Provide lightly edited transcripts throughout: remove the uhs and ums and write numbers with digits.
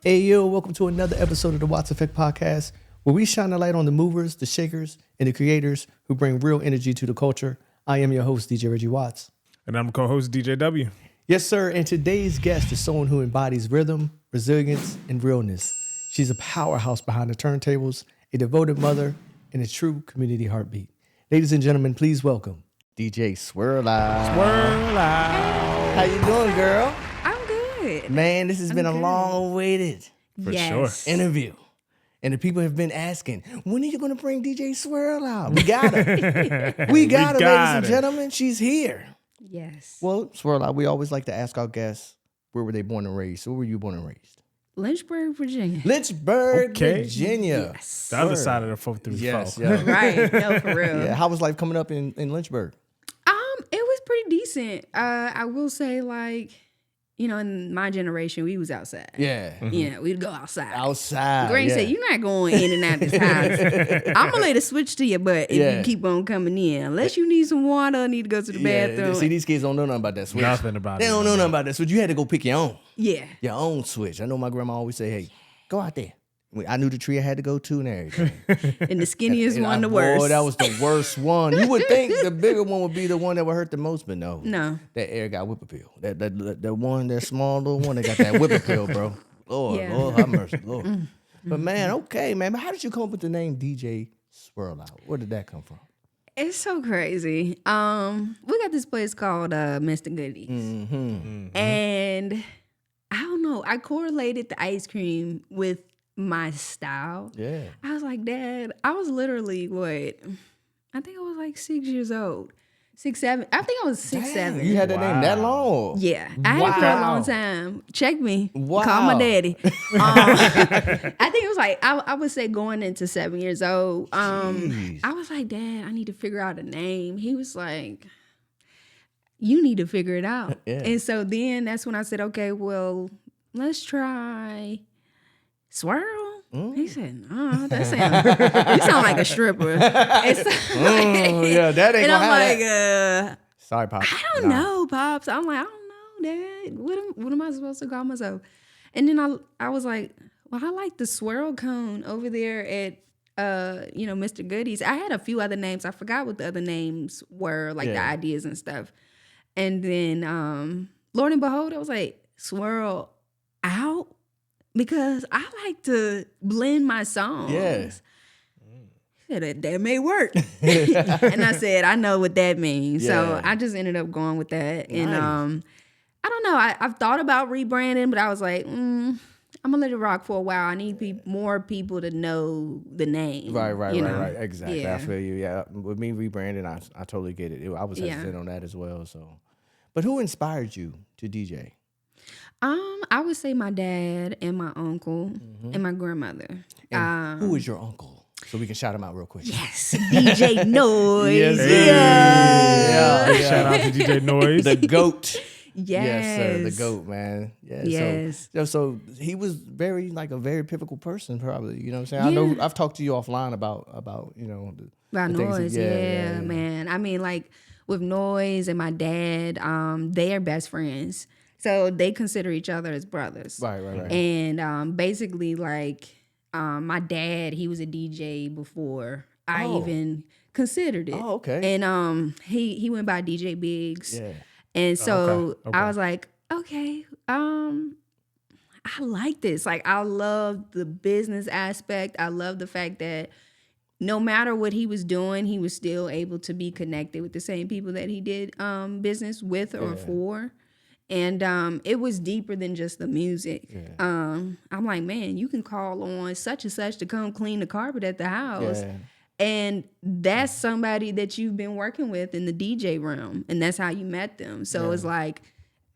Hey, yo, welcome to another episode of the Wattz Effect Podcast, where we shine a light on the movers, the shakers, and the creators who bring real energy to the culture. I am your host, DJ Reggie Wattz. And I'm co-host DJ W. Yes, sir, and today's guest is someone who embodies rhythm, resilience, and realness. She's a powerhouse behind the turntables, a devoted mother, and a true community heartbeat. Ladies and gentlemen, please welcome DJ Swirlout. Swirlout. How you doing, girl? I'm good. Man, this has been a long-awaited For sure. interview. And the people have been asking, when are you going to bring DJ Swirl out? We got her. we got her, ladies and gentlemen. She's here. Yes. Well, Swirl out, we always like to ask our guests, where were they born and raised? So where were you born and raised? Lynchburg, Virginia. Lynchburg, Okay. Virginia. Yes. The other side of the 434. Yes, yeah. Right. No, for real. Yeah. How was life coming up in Lynchburg? It was pretty decent. I will say, like, you know, in my generation, we was outside. Yeah. Yeah, we'd go outside. Outside. Granny yeah. said, "You're not going in and out this house. I'm gonna let it switch to your butt if you keep on coming in. Unless you need some water, or need to go to the bathroom." See, these kids don't know nothing about that switch. Nothing about They it. don't know nothing about that switch. You had to go pick your own. Yeah. Your own switch. I know my grandma always say, hey, go out there. I knew the tree I had to go to and everything. And the skinniest And one, the worst. Oh, that was the worst one. You would think the bigger one would be the one that would hurt the most, but no. No. That air got whip appeal. That one, that small little one, that got that whip appeal, bro. Lord, Yeah. Lord, have mercy, Lord. But man, okay, man. But how did you come up with the name DJ Swirlout? Where did that come from? It's so crazy. We got this place called Mr. Goodies. And I don't know, I correlated the ice cream with my style. Yeah. I was like, Dad, I was literally I think I was like 6 years old. 6, 7. I think I was 6, Damn, 7. You had that name that long? Yeah, I had it for a Wow. long time. Check me. Wow. Call my daddy. I think it was like I would say going into 7 years old. Jeez. I was like, Dad, I need to figure out a name. He was like, you need to figure it out. Yeah. And so then that's when I said, okay, well, let's try Swirl. He said, no, that you sound like a stripper. And so, yeah, that ain't and gonna I'm have like, that. Sorry, Pops. I don't know, Pops. I'm like, I don't know, Dad. What am I supposed to call myself? And then I was like, well, I like the swirl cone over there at Mr. Goodies. I had a few other names. I forgot what the other names were, like the ideas and stuff. And then Lord and behold, I was like, swirl out. Because I like to blend my songs. Yeah. He said, that may work. And I said, I know what that means. Yeah. So I just ended up going with that. Nice. And I don't know. I've thought about rebranding, but I was like, I'm going to let it rock for a while. I need more people to know the name. Right. you know? Exactly. Yeah. I feel you. Yeah. With me rebranding, I totally get it. I was hesitant on that as well. So, but who inspired you to DJ? I would say my dad and my uncle and my grandmother. And who is your uncle? So we can shout him out real quick. Yes, DJ Noise. Yeah. Shout out to DJ Noise. The GOAT. Yes. Yes, sir. The GOAT, man. Yeah. Yes. So he was very pivotal person, probably. You know what I'm saying? I know I've talked to you offline about About the things Noise, yeah, man. I mean, like with Noise and my dad, they are best friends. So they consider each other as brothers. Right. And basically, like, my dad, he was a DJ before I even considered it. Oh, okay. And he went by DJ Biggs. Yeah. And so Okay. I was like, okay, I like this. Like, I love the business aspect. I love the fact that no matter what he was doing, he was still able to be connected with the same people that he did business with or for. And it was deeper than just the music. Yeah. I'm like, man, you can call on such and such to come clean the carpet at the house. Yeah. And that's somebody that you've been working with in the DJ realm. And that's how you met them. So it's like,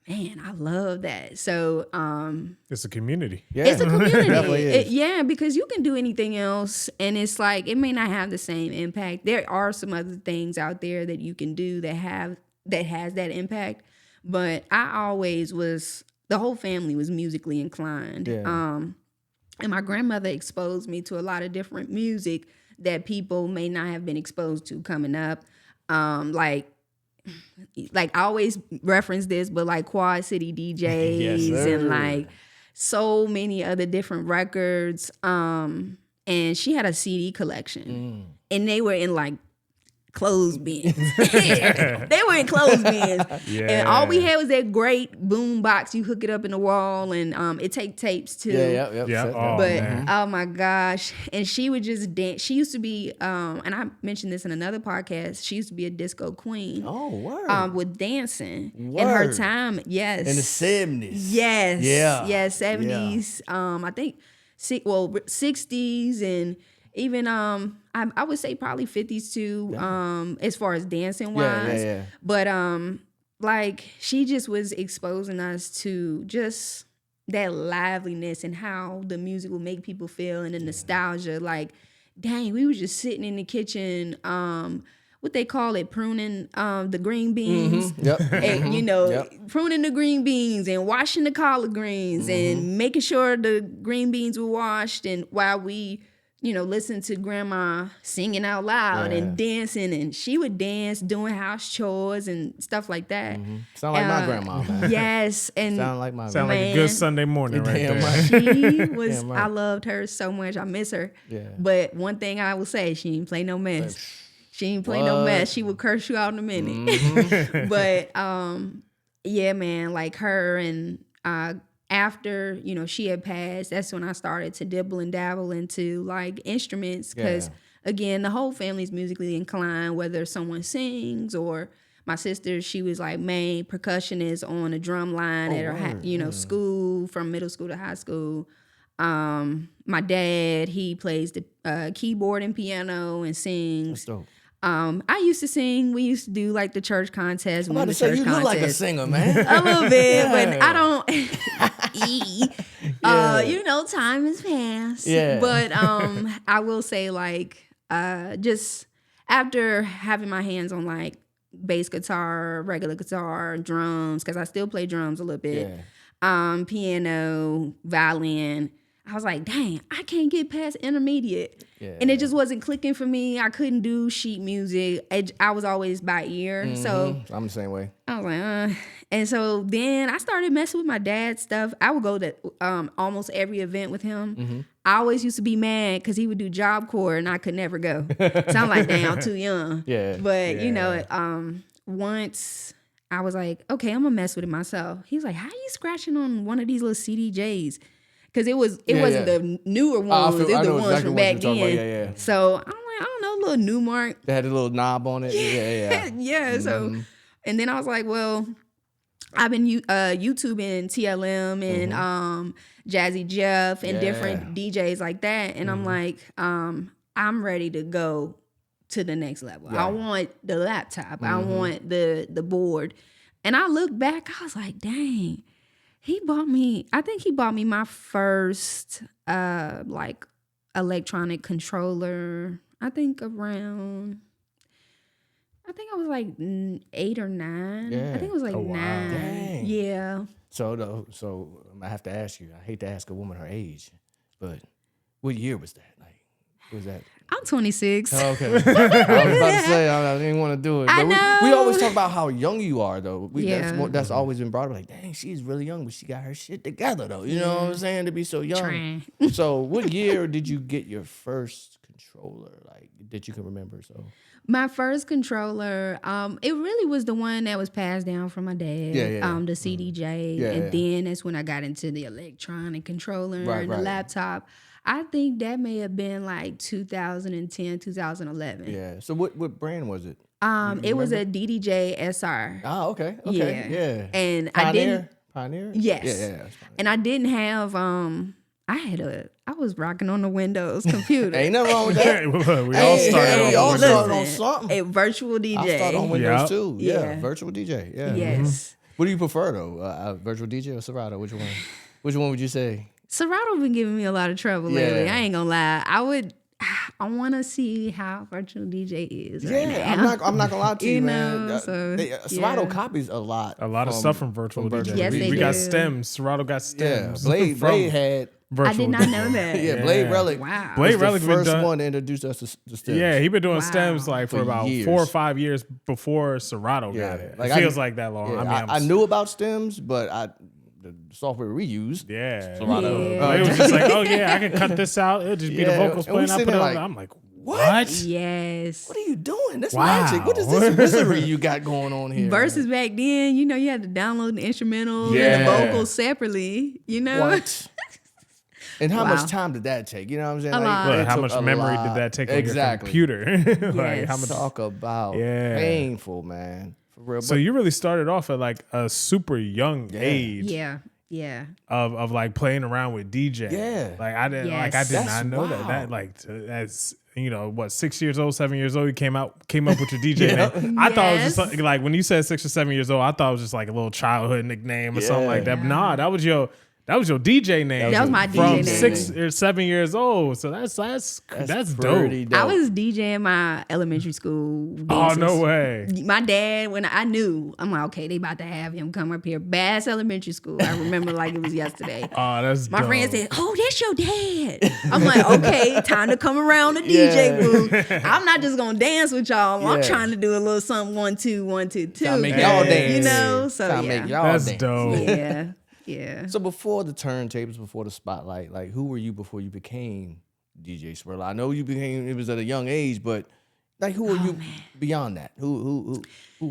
man, I love that. So It's a community. Yeah. it's a community. Definitely is. Because you can do anything else. And it's like, it may not have the same impact. There are some other things out there that you can do that has that impact. But I always the whole family was musically inclined. Yeah. And my grandmother exposed me to a lot of different music that people may not have been exposed to coming up. Like I always reference this, but like Quad City DJs Yes, sir. and like so many other different records. And she had a CD collection, and they were in like clothes bins. They were in clothes bins. Yeah. And all we had was that great boom box. You hook it up in the wall, and it take tapes too. Yeah. Oh, But man. oh my gosh. And she would just dance. She used to be, and I mentioned this in another podcast, she used to be a disco queen. Oh, word. With dancing. In her Word. time, yes. In the 70s. Yes. Yeah. Yes, 70s. I think 60s, and even I would say probably 50s too, as far as dancing wise. Yeah. But like she just was exposing us to just that liveliness and how the music will make people feel, and the nostalgia. Like, dang, we were just sitting in the kitchen, what they call it, pruning the green beans. Yep. And pruning the green beans and washing the collard greens and making sure the green beans were washed, and while we listen to grandma singing out loud and dancing, and she would dance doing house chores and stuff like that. Sound like my grandma, man. Yes. And Sound like my Sound grandma. like a good Sunday morning right Damn there. right. she was, Damn right. I loved her so much. I miss her. Yeah. But one thing I will say, she didn't play no mess. She didn't play no mess. She would curse you out in a minute. But yeah, man, like her, and after she had passed, that's when I started to dibble and dabble into like instruments, because again, the whole family's musically inclined, whether someone sings, or my sister, she was like main percussionist on a drum line at her school, from middle school to high school. My dad, he plays the keyboard and piano and sings. That's dope. I used to sing. We used to do like the church contest. I'm about to say, you look like a singer, man. A little bit, but Yeah. I don't. Time has passed. Yeah. But I will say, like, just after having my hands on like bass guitar, regular guitar, drums, because I still play drums a little bit. Piano, violin. I was like, dang, I can't get past intermediate. Yeah. And it just wasn't clicking for me. I couldn't do sheet music. I was always by ear. So I'm the same way. I was like, And so then I started messing with my dad's stuff. I would go to almost every event with him. I always used to be mad because he would do Job Corps and I could never go. So I'm like, damn, I'm too young. Yeah. But, once I was like, okay, I'm going to mess with it myself. He was like, how are you scratching on one of these little CDJs? Because it wasn't the newer ones. It was the ones from back then. So I'm like, I don't know, a little Newmark. They had a little knob on it. Yeah. Yeah. So, and then I was like, well, I've been YouTubing TLM and Jazzy Jeff and different DJs like that. And I'm like, I'm ready to go to the next level. I want the laptop. I want the board. And I look back, I was like, dang. I think he bought me my first like electronic controller. I think I was like 8 or 9. Yeah. I think it was like 9. Dang. Yeah. So I have to ask you. I hate to ask a woman her age, but what year was that? Like, was that? I'm 26. Oh, okay. I was about to say I didn't want to do it. I But know. We always talk about how young you are, though. Yeah. That's always been brought up. Like, dang, she's really young, but she got her shit together, though. You know what I'm saying? To be so young. Trying. So, what year did you get your first controller? Like, that you can remember? So, My first controller, it really was the one that was passed down from my dad. The CDJ, and then that's when I got into the electronic controller and the laptop. I think that may have been like 2010, 2011. yeah. So, what brand was it? It was a DDJ SR. Oh, okay. Yeah. And Pioneer? Yes. Yeah. That's fine. And I didn't have I was rocking on the Windows computer. Ain't nothing wrong with that. we all started we all on started on Listen, something. a virtual DJ. I started on Windows Yep. too. Yeah. Virtual DJ. Yeah. Yes. What do you prefer though? Virtual DJ or Serato? Which one? Which one would you say? Serato been giving me a lot of trouble lately. Yeah. I ain't gonna lie. I want to see how virtual DJ is. Right Yeah, now. I'm not gonna lie to you, man. know, so, Serato yeah. copies a lot. of stuff from virtual DJ. Yes, they we got do. stems. Serato got Yeah, stems. Blade had. Virtual I did not know that. Yeah, Blade Relic. Wow. was Blade the Relic been first done- one to introduce us to stems. Yeah, he been doing Wow. stems like for For about years. 4 or 5 years before Serato Yeah. got it. Like, It feels like that long. Yeah, I mean, I knew about stems, but the software we use. Yeah. Serato. Yeah. It was just like, oh yeah, I can cut this out. It'll just be the Yeah, vocals and we playing. I sitting put it there on. like, I'm like, what? Yes. What are you doing? That's Wow. magic. What is this wizardry you got going on here? Versus back then, you know, you had to download the instrumental and Yeah. the vocals separately, you know? What? And how Wow. much time did that take? You know what I'm saying? A lot. Well, it how took much a memory lot. did that take on Exactly. your computer? Like, Yes. how much? Talk about Yeah. painful, man. For real. So you really started off at like a super young age Yeah. Yeah. of like playing around with DJ. Yeah. Like I did Yes. not That's know wild. that like as you know what 6 years old 7 years old you came up with your DJ name. I thought it was just like when you said 6 or 7 years old I thought it was just like a little childhood nickname or something like that. But nah, that was your DJ name. That was my DJ from name. 6 or 7 years old. So that's dope. pretty I was DJing my elementary school Oh dances. no way. My dad, when I knew, I'm like, okay, they about to have him come up here. Bass Elementary School. I remember like it was yesterday. Oh, that's My dope. friend said, oh, that's your dad. I'm like, okay, time to come around the DJ booth. I'm not just going to dance with y'all. I'm Yeah. trying to do a little something, 1, 2, 1, 2, 2. Trying to make y'all dance. You know? So, Trying to yeah. make y'all That's dance. dope. Yeah. Yeah. So before the turntables, before the spotlight, like who were you before you became DJ Swirlout? I know you became it was at a young age, but like who are you beyond that? Who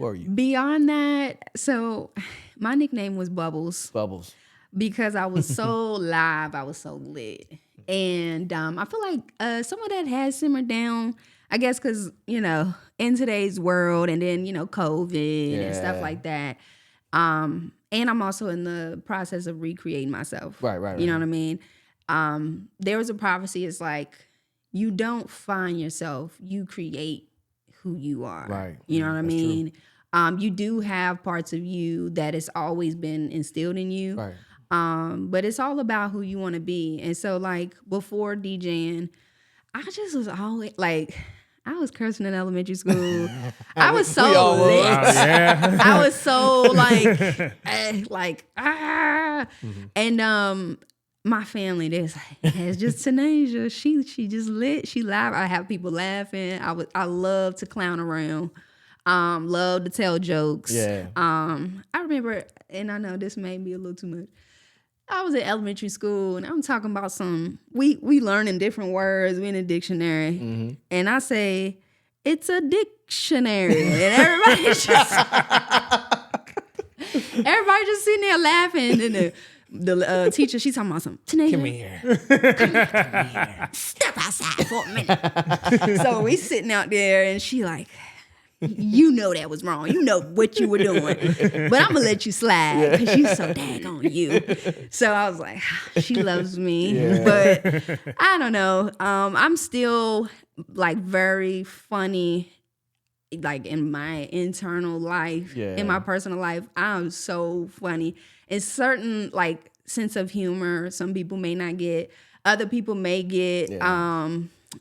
are you? Beyond that, so my nickname was Bubbles. Bubbles. Because I was so live, I was so lit. And I feel like some of that has simmered down, I guess, because, you know, in today's world and then, you know, COVID and stuff Yeah. like that. And I'm also in the process of recreating myself. Right. You know what I mean? There was a prophecy, it's like, you don't find yourself, you create who you are. Right. You know what I That's true. mean? You do have parts of you that has always been instilled in you. Right. But it's all about who you want to be. And so like before DJing, I just was always like, I was cursing in elementary school. I was so we all were. lit. Yeah. I was so like, And my family, there's like, it's just Tanasia. She just lit. She laughed. I have people laughing. I love to clown around. Love to tell jokes. Yeah. I remember, and I know this may be a little too much. I was in elementary school and I'm talking about we learning different words. We in a dictionary. And I say, it's a dictionary. And everybody just sitting there laughing. And the teacher, she's talking about something. Tanasia, Come here. step outside for a minute. So we sitting out there and she like, you know that was wrong. You know what you were doing. But I'm going to let you slide because you so daggone you. So I was like, she loves me. Yeah. But I don't know. I'm still like very funny like in my internal life, in my personal life. I'm so funny. It's certain like sense of humor some people may not get. Other people may get.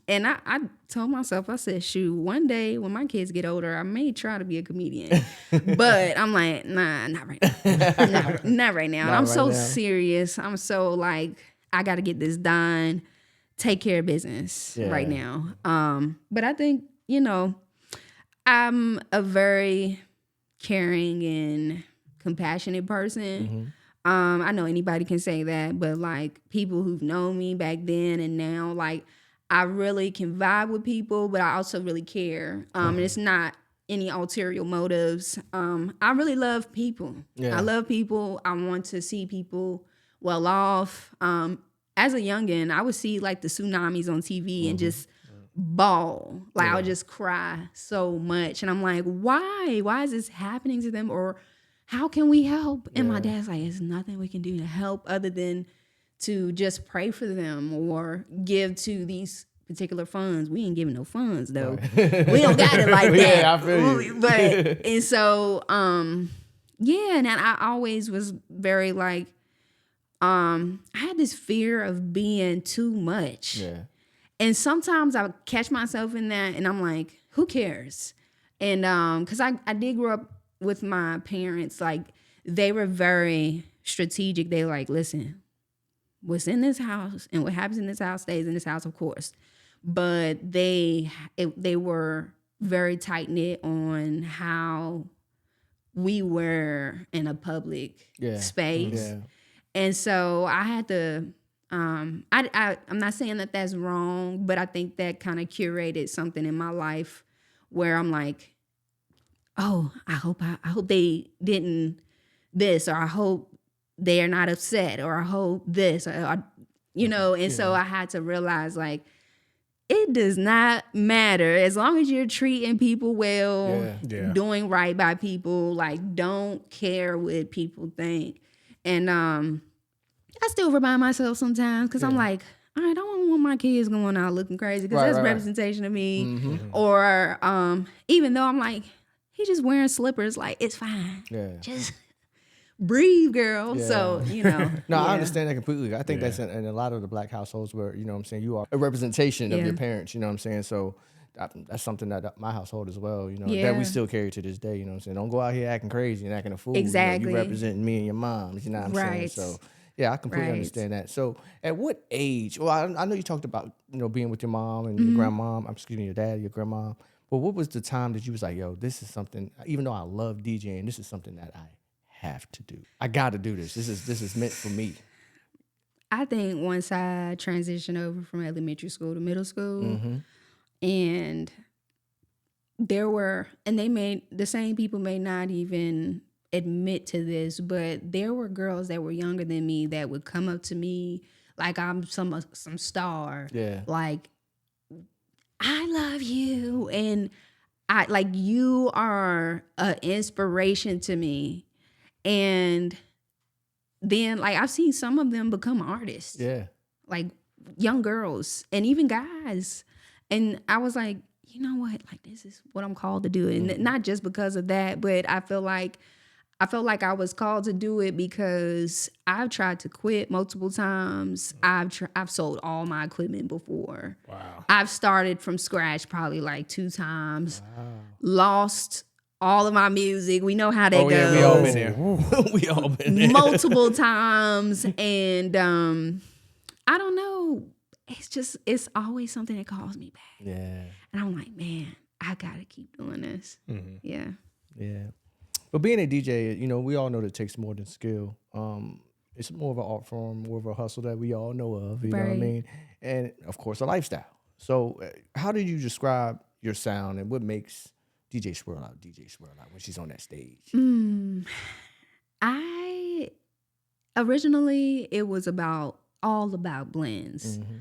And I told myself, I said, shoot, one day when my kids get older, I may try to be a comedian. But I'm like, nah, not right now. Not right now. And I'm so serious. I'm so like, I got to get this done. Take care of business right now. But I think, you know, I'm a very caring and compassionate person. I know anybody can say that, but like people who've known me back then and now, like, I really can vibe with people, but I also really care. And it's not any ulterior motives. I really love people. I love people. I want to see people well off. As a youngin', I would see like the tsunamis on TV and just bawl. Like I would just cry so much. And I'm like, why? Why is this happening to them? Or how can we help? And my dad's like, there's nothing we can do to help other than to just pray for them or give to these particular funds. We ain't giving no funds though. We don't got it like that. Yeah, I feel you. But and so and I always was very like I had this fear of being too much. Yeah. And sometimes I would catch myself in that and I'm like, who cares? And because I did grow up with my parents, like they were very strategic. They were like, listen, what's in this house and what happens in this house stays in this house, of course. But they were very tight-knit on how we were in a public space. And so I had to, I'm not saying that that's wrong, but I think that kind of curated something in my life where I'm like, oh, I hope they didn't this, or I hope they're not upset, or I hope this, or so I had to realize, like, it does not matter as long as you're treating people well, doing right by people. Like, don't care what people think. And I still remind myself sometimes because I'm like, all right, I don't want my kids going out looking crazy because that's representation of me. Mm-hmm. Or even though I'm like, he's just wearing slippers, like, it's fine. Yeah. Just breathe, girl. Yeah. So, No, I understand that completely. I think that's in a lot of the Black households where, you know what I'm saying, you are a representation of your parents, you know what I'm saying? So that's something that my household as well, that we still carry to this day, you know what I'm saying? Don't go out here acting crazy and acting a fool. Exactly. You representing me and your moms, you know what I'm saying? So, yeah, I completely understand that. So at what age, well, I know you talked about, being with your mom and your grandmom, your dad, your grandma, but what was the time that you was like, yo, this is something, even though I love DJing, this is something that I have to do. I got to do this. This is meant for me. I think once I transitioned over from elementary school to middle school, and the same people may not even admit to this, but there were girls that were younger than me that would come up to me like I'm some star. Yeah. Like, I love you, and I like, you are an inspiration to me. And then, like, I've seen some of them become artists. Yeah. Like, young girls and even guys. And I was like, you know what? Like, this is what I'm called to do. And not just because of that, but I felt like I was called to do it because I've tried to quit multiple times. I've sold all my equipment before. Wow. I've started from scratch probably like 2 times. Wow. Lost all of my music. We know how that goes. Yeah, we all been there. We all been there. Multiple times. And I don't know. It's always something that calls me back. Yeah. And I'm like, man, I got to keep doing this. Mm-hmm. Yeah. Yeah. But being a DJ, we all know that it takes more than skill. It's more of an art form, more of a hustle that we all know of. You know what I mean? And, of course, a lifestyle. So how do you describe your sound and what makes DJ Swirlout when she's on that stage? Originally, it was all about blends. Mm-hmm.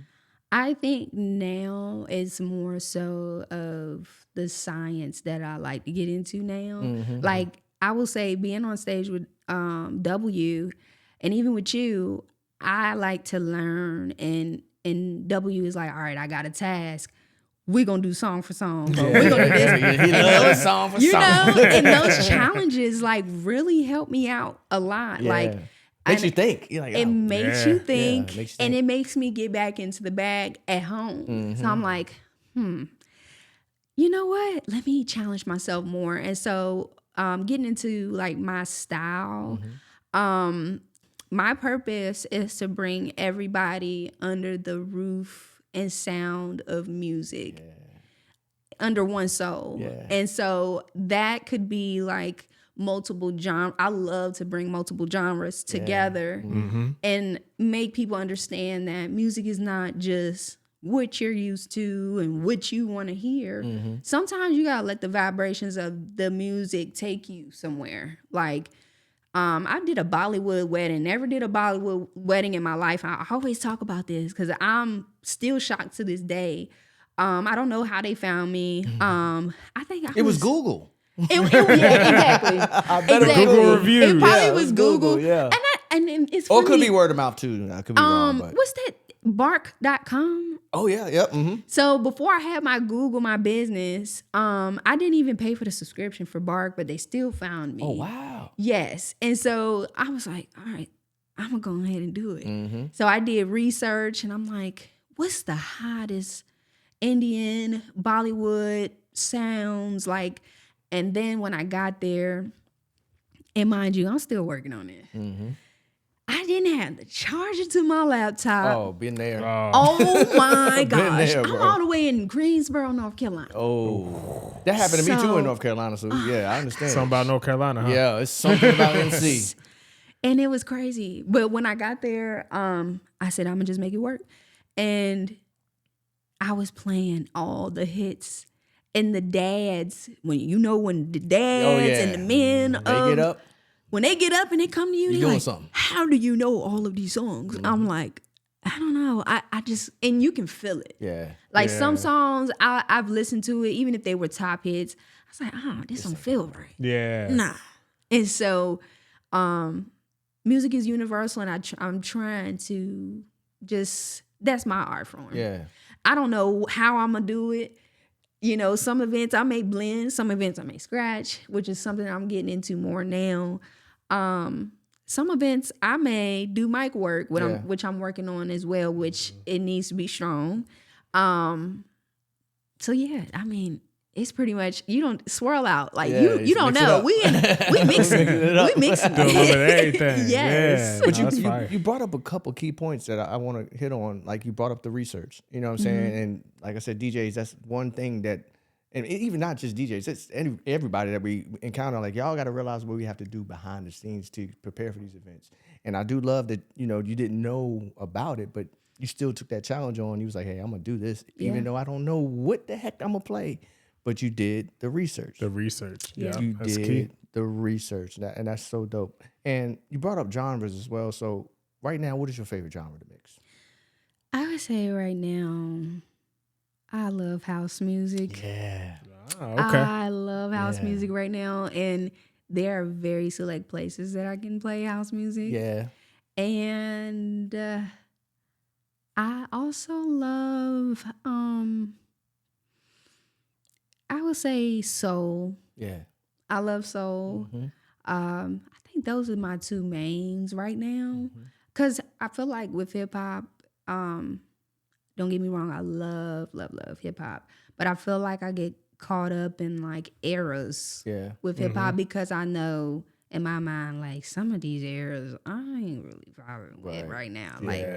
I think now it's more so of the science that I like to get into now. Mm-hmm. Like, I will say, being on stage with W and even with you, I like to learn, and W is like, all right, I got a task. We're going to do song for song. Yeah. We're going to do this. He loves song for song. And those challenges, like, really help me out a lot. Yeah. Like, makes you think. You're like, it makes you think, and it makes me get back into the bag at home. Mm-hmm. So I'm like, you know what? Let me challenge myself more. And so getting into, like, my style, my purpose is to bring everybody under the roof and sound of music under one soul. Yeah. And so that could be like multiple genres. I love to bring multiple genres together and make people understand that music is not just what you're used to and what you want to hear. Mm-hmm. Sometimes you gotta let the vibrations of the music take you somewhere. Like, I did a Bollywood wedding. Never did a Bollywood wedding in my life. I always talk about this because I'm still shocked to this day. I don't know how they found me. I think it was Google. Yeah, exactly. I better Google reviews. It probably was Google. Yeah. And it's funny. Or it could be word of mouth too. I could be wrong. But. What's that? Bark.com. Oh yeah, yep. Mm-hmm. So before I had my business, I didn't even pay for the subscription for Bark, but they still found me. Oh wow. Yes. And so I was like, all right, I'm gonna go ahead and do it. Mm-hmm. So I did research and I'm like, what's the hottest Indian Bollywood sounds like? And then when I got there, and mind you, I'm still working on it. Mm-hmm. I didn't have the charger to my laptop. Oh, been there. Oh my gosh. I'm all the way in Greensboro, North Carolina. Oh. That happened to me too in North Carolina. So yeah, I understand. Something about North Carolina, huh? Yeah, it's something about NC. And it was crazy. But when I got there, I said, I'm gonna just make it work. And I was playing all the hits. And the dads, when the dads and the men they get up. When they get up and they come to you, they're doing like, something. how do you know all of these songs? I'm like, I don't know. I just, and you can feel it. Yeah. Like some songs, I've listened to it, even if they were top hits. I was like, this don't feel right. Yeah. Nah. And so, music is universal, and I'm trying to just, that's my art form. Yeah. I don't know how I'm going to do it. Some events I may blend, some events I may scratch, which is something I'm getting into more now. Some events I may do mic work, which I'm working on as well, which it needs to be strong. So yeah, I mean, it's pretty much, you don't swirl out. Like you don't know. We mixing it. We mixing Doing a little bit of it. everything. Yes. Yeah. But No, you brought up a couple key points that I want to hit on. Like you brought up the research, you know what I'm saying? And like I said, DJs, that's one thing that, and even not just DJs, it's everybody that we encounter. Like y'all got to realize what we have to do behind the scenes to prepare for these events. And I do love that, you didn't know about it, but you still took that challenge on. You was like, hey, I'm going to do this, even though I don't know what the heck I'm going to play. But you did the research. The research. Yeah. You That's did key. the research. And that's so dope. And you brought up genres as well. So right now, what is your favorite genre to mix? I would say right now, I love house music. Yeah. Oh, okay. I love house music right now. And there are very select places that I can play house music. Yeah. And I also love, I would say soul. Yeah. I love soul. I think those are my two mains right now. Because I feel like with hip hop, don't get me wrong, I love hip hop. But I feel like I get caught up in like eras with hip hop because I know in my mind, like some of these eras I ain't really vibing with right now. Like,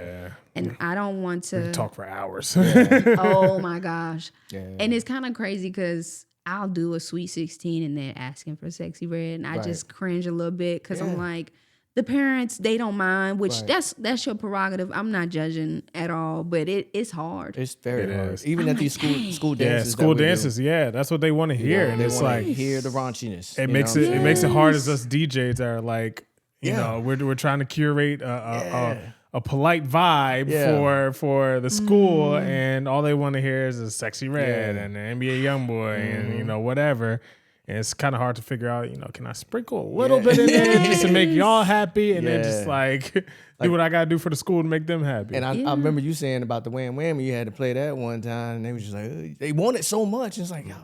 and I don't want to We can talk for hours. oh my gosh. Yeah. And it's kind of crazy because I'll do a Sweet 16 and then asking for Sexy Red, and I just cringe a little bit because I'm like, the parents, they don't mind, which that's your prerogative. I'm not judging at all, but it's hard. It's very hard. is. Even at these school dances. School dances. Yeah, that's what they want to hear, and they it's wanna like hear the raunchiness. it makes it makes it hard as us DJs that are like, you know, we're trying to curate a polite vibe for the school, and all they want to hear is a Sexy Red and an NBA YoungBoy and whatever. And it's kind of hard to figure out, can I sprinkle a little bit in there just to make y'all happy, and then just like do what I gotta do for the school to make them happy. And I remember you saying about the Wham Whammy, you had to play that one time, and they was just like, they want it so much. It's like, yo,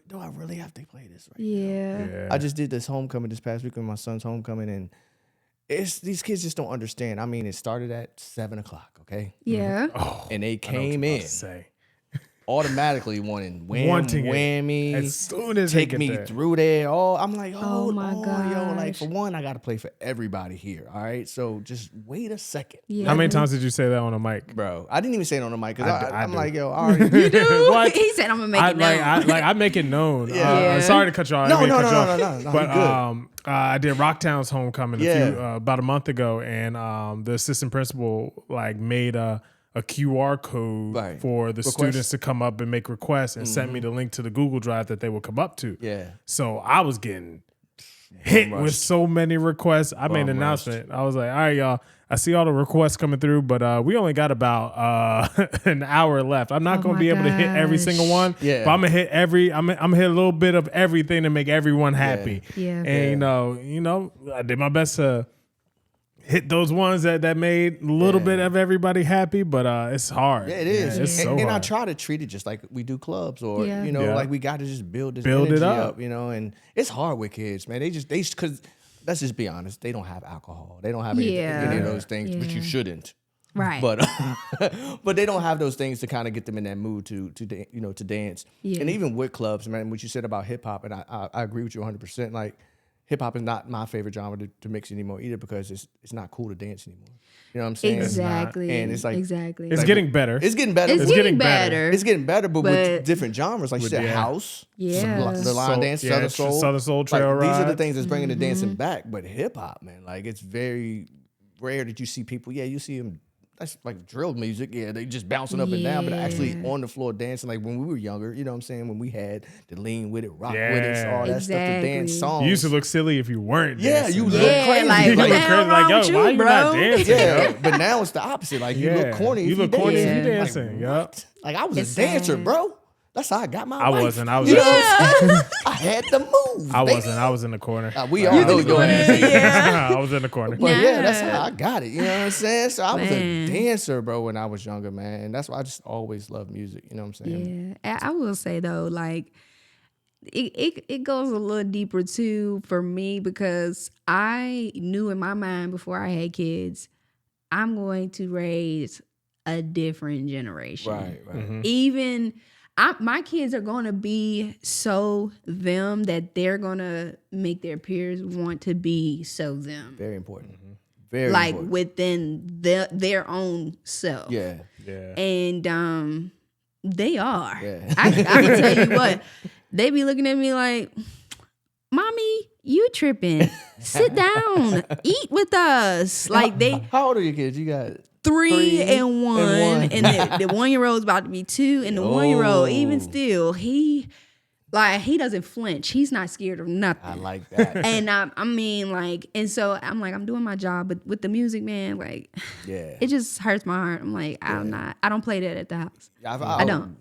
do I really have to play this right now? I just did this homecoming this past week with my son's homecoming, and these kids just don't understand. I mean, it started at 7:00, okay? Yeah. Oh, And they came in automatically wanting whammy as soon as take they get me there. through there. I'm like, hold my on, yo. Like, gosh. for one, I got to play for everybody here, all right? So just wait a second. Yeah. How many times did you say that on a mic? Bro, I didn't even say it on the mic because I'm do. like, yo, I already. You do? What? He said, I'm going to make it known. I make it known. Yeah. Sorry to cut you off. No, I mean, no, cut you off. no. But You good. I did Rocktown's homecoming Yeah. about a month ago, and the assistant principal made a QR code for the students to come up and make requests, and sent me the link to the Google Drive that they would come up to. Yeah. So I was getting hit with so many requests. I made an announcement. I was like, all right, y'all, I see all the requests coming through, but we only got about an hour left. I'm not going to be able to hit every single one, but I'm going to hit I'm gonna hit a little bit of everything to make everyone happy. Yeah. And, I did my best to hit those ones that made a little bit of everybody happy, but it's hard. Yeah, it is. It's so and I hard. try to treat it just like we do clubs, or Yeah. like we got to just build this Build it energy up. up, and it's hard with kids, man. Because let's just be honest, they don't have alcohol, they don't have any of those things, but you shouldn't. Right. But but they don't have those things to kind of get them in that mood to dance. Yeah. And even with clubs, man, what you said about hip hop, and I agree with you 100%. Like, hip hop is not my favorite genre to mix anymore either, because it's not cool to dance anymore. You know what I'm saying? Exactly. And it's like exactly. It's getting better. It's getting better. It's getting better. It's getting better, but with different genres, like you said, house, the line dance, Southern Soul, Southern Soul, trail like, these are the ride. things that's bringing the dancing back. But hip hop, man, like it's very rare that you see people. Yeah, you see them. That's like drill music. Yeah, they just bouncing up and down, but actually on the floor dancing. Like when we were younger, you know what I'm saying? When we had the lean with it, rock with it, all that stuff, the dance songs. You used to look silly if you weren't dancing. You look crazy. Like, you what look the crazy. hell Like, wrong yo, with you, why you bro? not dancing? Yeah, but now it's the opposite. Like you look corny. You look corny if you dance. dancing. Like, what? Like I was It's a dancer, sad. bro. That's how I got my I wife. wasn't. I was. You know what I'm saying? I had to move. I baby. wasn't. I was in the corner. We all know your ass. I was in the corner. But yeah, that's how I got it. You know what I'm saying? So I was a Man. dancer, bro, when I was younger, man. And that's why I just always loved music. You know what I'm saying? Yeah, I will say though, like it goes a little deeper too for me, because I knew in my mind before I had kids, I'm going to raise a different generation. Right. Even my kids are going to be so them that they're going to make their peers want to be so them. Very important. Very Like important. within their own self. Yeah. Yeah. And they are. Yeah. I can tell you what, they be looking at me like, "Mommy, you tripping? Sit down, eat with us." Like they How old are your kids? You got 3 and 1, one. and the 1-year-old's about to be 2, and the 1-year-old, even still, he doesn't flinch. He's not scared of nothing. I like that. And I mean, like, and so I'm like, I'm doing my job, but with the music, man, like, Yeah. it just hurts my heart. I'm like, I don't play that at the house. I I don't.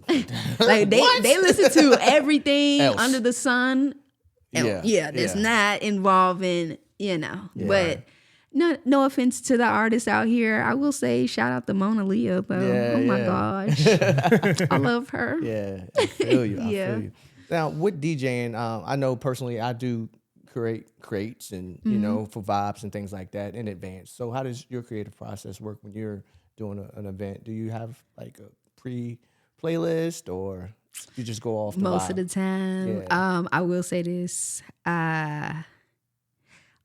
Like they listen to everything Else. under the sun. That's not involving, But no offense to the artists out here. I will say shout out to Mona Leo, though. Yeah, oh my yeah. gosh. I love her. Yeah, I feel you. I Yeah. feel you. Now, with DJing, I know personally I do create crates and, you know, for vibes and things like that in advance. So how does your creative process work when you're doing an event? Do you have like a pre-playlist, or you just go off the Most vibe? of the time. Yeah. I will say this.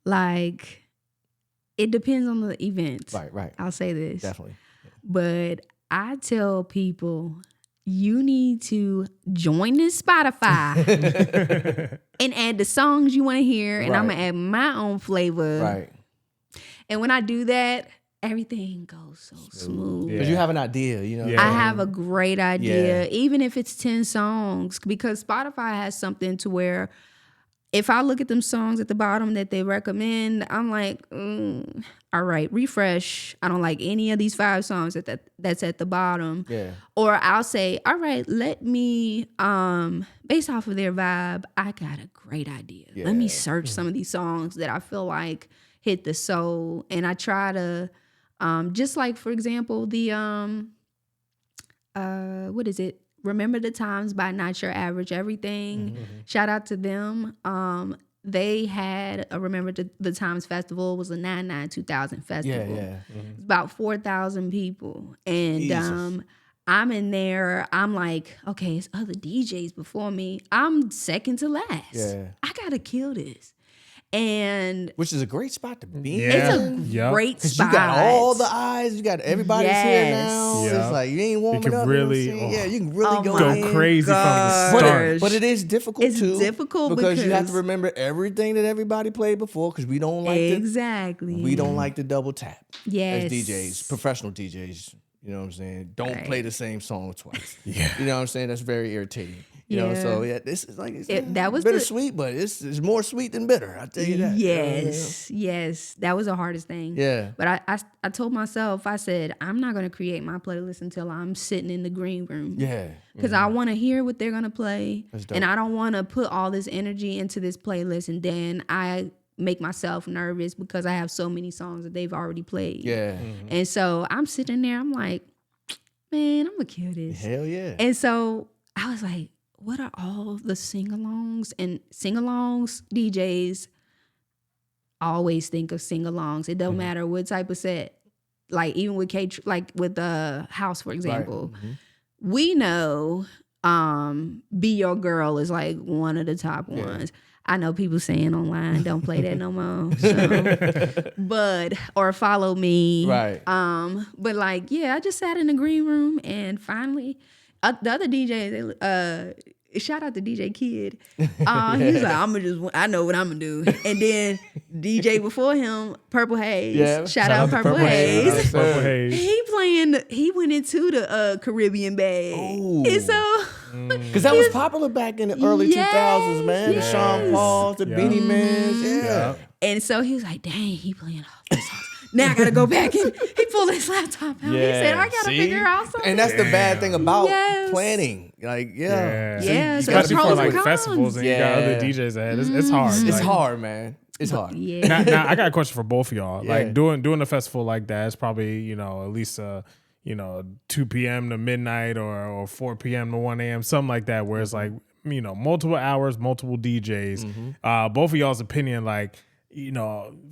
Like, it depends on the event. Right. I'll say this. Definitely. But I tell people, you need to join this Spotify and add the songs you want to hear, and I'm Right. going to add my own flavor. Right. And when I do that, everything goes so smooth. Because you have an idea, you know. Yeah. I have a great idea, Yeah. even if it's 10 songs, because Spotify has something to where if I look at them songs at the bottom that they recommend, I'm like, all right, refresh. I don't like any of these 5 songs that's at the bottom. Yeah. Or I'll say, all right, let me, based off of their vibe, I got a great idea. Let me search some of these songs that I feel like hit the soul. And I try to, just like, for example, the, what is it? Remember the Times by Not Your Average Everything. Shout out to them. They had a Remember the Times festival. It was a 9/9/2000 festival. Yeah. It's about 4,000 people. And Jesus. I'm in there. I'm like, okay, it's other DJs before me. I'm second to last. Yeah. I got to kill this. And Which is a great spot to be. Yeah. it's a great Because spot. you got all the eyes, you got everybody's here now. Yes. Yeah. It's like you ain't warming can up. really- you know what I'm saying? Yeah, you can really Oh go my in. Go crazy from the gosh. start. But it is difficult It's too. difficult because you have to because- remember everything that everybody played before, because we don't like Exactly. we don't like the double tap Yes. as DJs, professional DJs. You know what I'm saying? Don't Right. play the same song twice. Yeah. You know what I'm saying? That's very irritating. You know, Yeah. so yeah, this is like That was the- bittersweet, but it's more sweet than bitter. I tell you that. Yes. That was the hardest thing. Yeah. But I told myself, I said, I'm not going to create my playlist until I'm sitting in the green room. Yeah. Because I want to hear what they're going to play. That's dope. And I don't want to put all this energy into this playlist and then I make myself nervous because I have so many songs that they've already played. Yeah. And so I'm sitting there, I'm like, man, I'm going to kill this. Hell yeah. And so I was like, what are all the sing-alongs? And sing-alongs, DJs always think of sing-alongs. It don't matter what type of set. Like even with like with the house, for example, we know Be Your Girl is like one of the top ones. I know people saying online, don't play that no more. So, or follow me. Right. But like, yeah, I just sat in the green room and finally, the other DJ, shout out to DJ Kid. He was like, I know what I'm gonna do. And then DJ before him, Purple Haze. Yeah. Shout out Purple Haze. Purple Haze. He went into the Caribbean bag. Ooh. And so because that was popular back in the early 2000s, man. The Sean Pauls, the Beanie Mans, yeah. And so he was like, dang, he playing all these songs. Now I gotta go back and he pulled his laptop out. He said, I gotta figure out something. And that's the bad thing about planning. Like, Yeah, so especially the for pros like and cons. festivals and you got other DJs ahead. It's hard. It's Like, hard, man. It's hard. Yeah. now I got a question for both of y'all. Yeah. Like doing a festival like that, it's probably, at least 2 p.m. to midnight or 4 p.m. to 1 a.m., something like that, where it's like, multiple hours, multiple DJs. Both of y'all's opinion, like,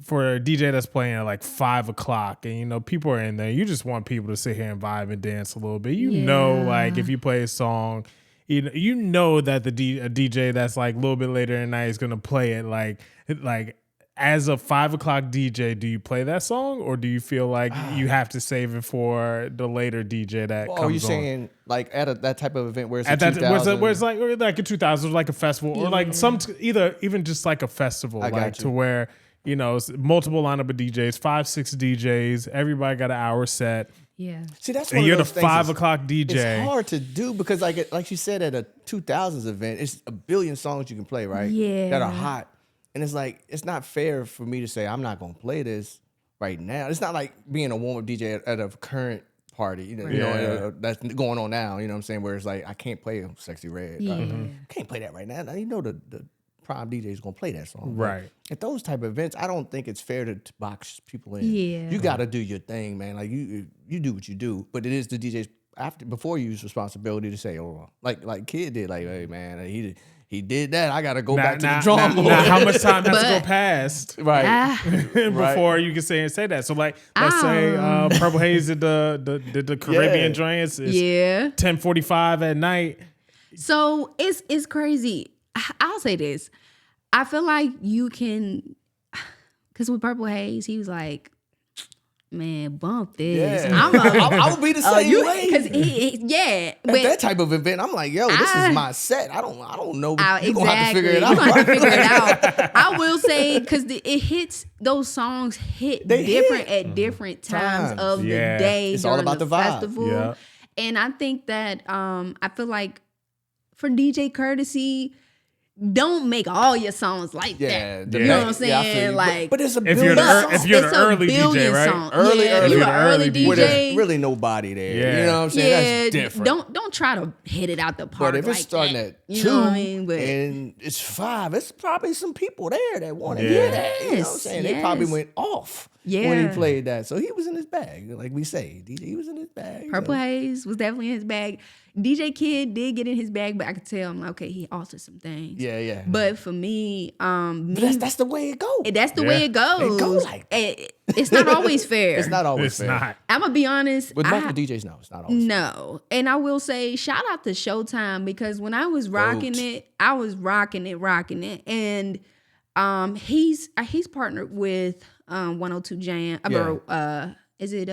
for a DJ that's playing at like 5 o'clock and, people are in there, you just want people to sit here and vibe and dance a little bit. Like if you play a song, that a DJ that's like a little bit later in the night is going to play it like as a 5 o'clock DJ, do you play that song or do you feel like you have to save it for the later DJ that comes on? Are you saying like at that type of event where it's at a that 2000? where it's like a 2000 like a festival or like even just like a festival to where it's multiple lineup of DJs, 5-6 DJs, everybody got an hour set. Yeah. See, that's and one you're of the those 5 things o'clock DJ. It's hard to do because like you said at a 2000s event, it's a billion songs you can play, right? Yeah. That are hot. And it's like, it's not fair for me to say, I'm not going to play this right now. It's not like being a warm-up DJ at a current party, that's going on now, you know what I'm saying? Where it's like, I can't play Sexy Red. Can't play that right now. Now, the prime DJ is going to play that song. Right. But at those type of events, I don't think it's fair to box people in. Yeah. You got to do your thing, man. Like, you do what you do. But it is the DJ's before you's responsibility to say, like Kid did, like, hey, man, he did that. I got to go back to the drum board. Now, how much time has to go past Right. you can say that? So, like, let's say Purple Haze did the Caribbean joints. It's 10:45 at night. So it's crazy. I'll say this. I feel like you can, because with Purple Haze, he was like, man, bump this. Yeah. I would be the same way. Because at that type of event, I'm like, yo, this is my set. I don't know. You're going to have to figure it out. You're going to have to figure it out. I will say, because those songs hit different at different times of the day. It's all about the vibe. Festival. Yeah. And I think that I feel like for DJ courtesy, don't make all your songs like that. You know what I'm saying? But it's a if billion songs. If you're the early DJ, right? Song. Early DJ. Where there's really nobody there. Yeah. You know what I'm saying? That's different. Don't try to hit it out the park. But if it's starting at 2 and it's 5, it's probably some people there that want to hear that. You know what I'm saying? They probably went off when he played that. So he was in his bag, like we say. He was in his bag. Purple Haze was definitely in his bag. DJ Kid did get in his bag, but I could tell, I'm like, okay, he altered some things. Yeah. But for me, that's the way it goes. That's the way it goes. It goes like that. It's not always fair. It's not always fair. Not. I'm gonna be honest. With multiple DJs, no, it's not always fair. And I will say, shout out to Showtime, because when I was rocking it, I was rocking it. And he's partnered with 102 Jam. Is it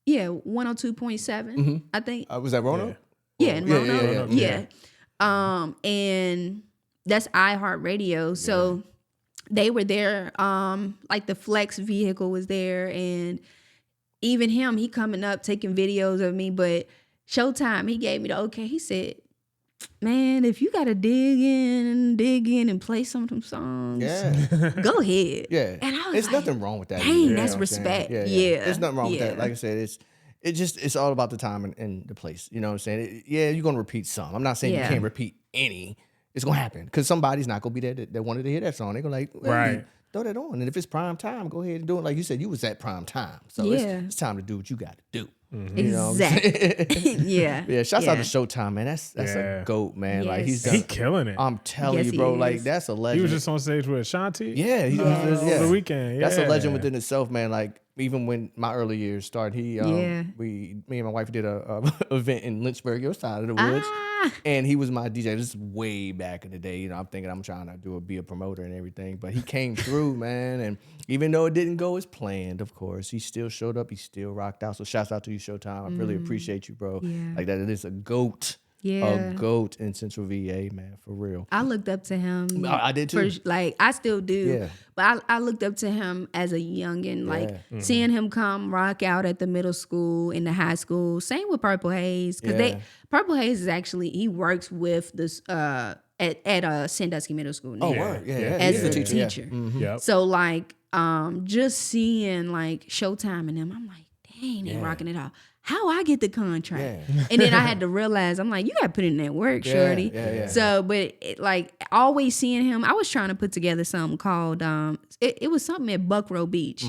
102.7, I think. Was that Rono? Yeah, and Rono. Yeah. And that's iHeartRadio. So they were there. Like the Flex vehicle was there, and even him, he coming up taking videos of me. But Showtime, he gave me the okay. He said, man, if you gotta dig in and play some of them songs, go ahead. Yeah. And I was it's nothing wrong with that. Dang, that's respect. Yeah. There's nothing wrong with that. Like I said, it's all about the time and the place. You know what I'm saying? You're gonna repeat some. I'm not saying you can't repeat any. It's gonna happen because somebody's not gonna be there that wanted to hear that song. They're gonna hey, throw that on. And if it's prime time, go ahead and do it. Like you said, you was at prime time. So it's time to do what you got to do. You know what I'm saying? Yeah. Shouts out to Showtime, man. That's a GOAT, man. Like Yes. he killing it. I'm telling Yes, you, bro. he Like is. that's a legend. He was just on stage with Shanti. Yeah, he was over the weekend. That's a Yeah. legend within itself, man. Like even when my early years started, me and my wife did a event in Lynchburg, your side of the woods. And he was my DJ. This is way back in the day. You know, I'm thinking I'm trying to be a promoter and everything. But he came through, man. And even though it didn't go as planned, of course, he still showed up. He still rocked out. So shouts out to you, Showtime. I really appreciate you, bro. Yeah. Like that. It is a GOAT. Yeah. A GOAT in Central VA, man, for real. I looked up to him. I did too. I still do. Yeah. But I looked up to him as a youngin', like seeing him come rock out at the middle school, in the high school. Same with Purple Haze, because Purple Haze is actually, he works with this at Sandusky Middle School now. Oh, word. Yeah. As He's a a teacher. Yep. So like just seeing like Showtime and them, I'm like, dang, they rocking it out. How I get the contract? Yeah. And then I had to realize, I'm like, you got to put in that work, shorty. Yeah. So, but always seeing him, I was trying to put together something called, it was something at Buckrow Beach.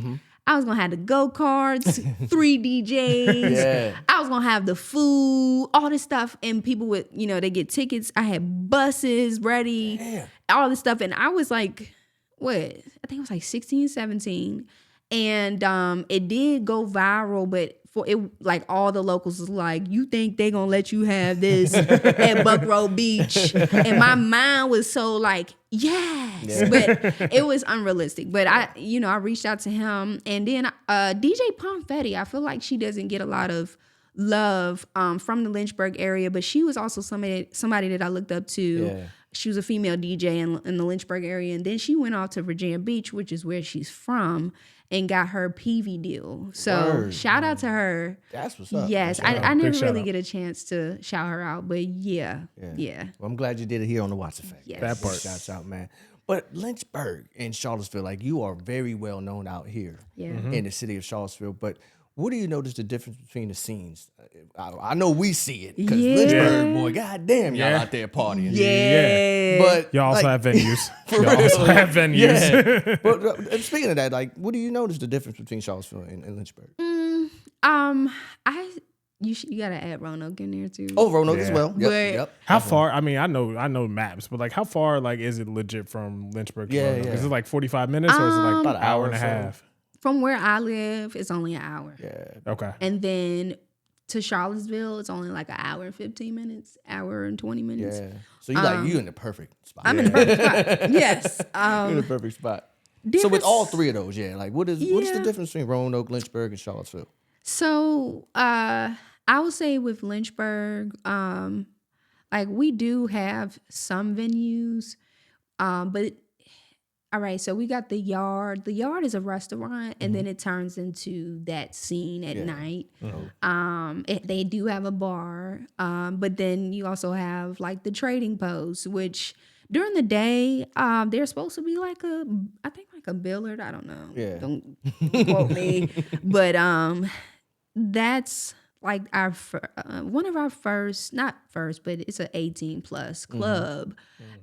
I was going to have the go-karts, 3 DJs. Yeah. I was going to have the food, all this stuff. And people would, they get tickets. I had buses ready, all this stuff. And I was like, I think it was like 16, 17. And it did go viral, but for it, like all the locals was like, you think they gonna let you have this at Buckrow Beach? And my mind was so like, yes, but it was unrealistic. But I reached out to him, and then DJ Pomfetti, I feel like she doesn't get a lot of love from the Lynchburg area, but she was also somebody that I looked up to. Yeah. She was a female DJ in the Lynchburg area, and then she went off to Virginia Beach, which is where she's from, and got her PV deal. So shout out to her. That's what's up. Yes, I never really get a chance to shout her out, but yeah. Well, I'm glad you did it here on the Wattz Effect. Yes. That part. Shouts out, man. But Lynchburg and Charlottesville, like you are very well known out here in the city of Charlottesville. But what do you notice the difference between the scenes? I know we see it because Lynchburg, boy, goddamn, y'all out there partying. Yeah. But y'all also have venues. Yeah. But speaking of that, like, what do you notice the difference between Charlottesville and Lynchburg? You gotta add Roanoke in there too. Oh, Roanoke as well. Yep. How far? I mean, I know maps, but like, how far like is it legit from Lynchburg to Roanoke? Is it like 45 minutes or is it like about an hour and a half? From where I live, it's only an hour. Yeah. Okay. And then to Charlottesville, it's only like an hour and 15 minutes, hour and 20 minutes. Yeah. So you in the perfect spot. I'm in the perfect spot. Yes. You're in the perfect spot. So with all three of those, like what is the difference between Roanoke, Lynchburg, and Charlottesville? So I would say with Lynchburg, like we do have some venues, but all right, so we got the Yard. The Yard is a restaurant, and then it turns into that scene at night. They do have a bar, but then you also have like the Trading Post, which during the day, they're supposed to be like I think like a Billard. I don't know. Yeah. Don't quote me, but that's like our one of our first, not first, but it's an 18 plus club,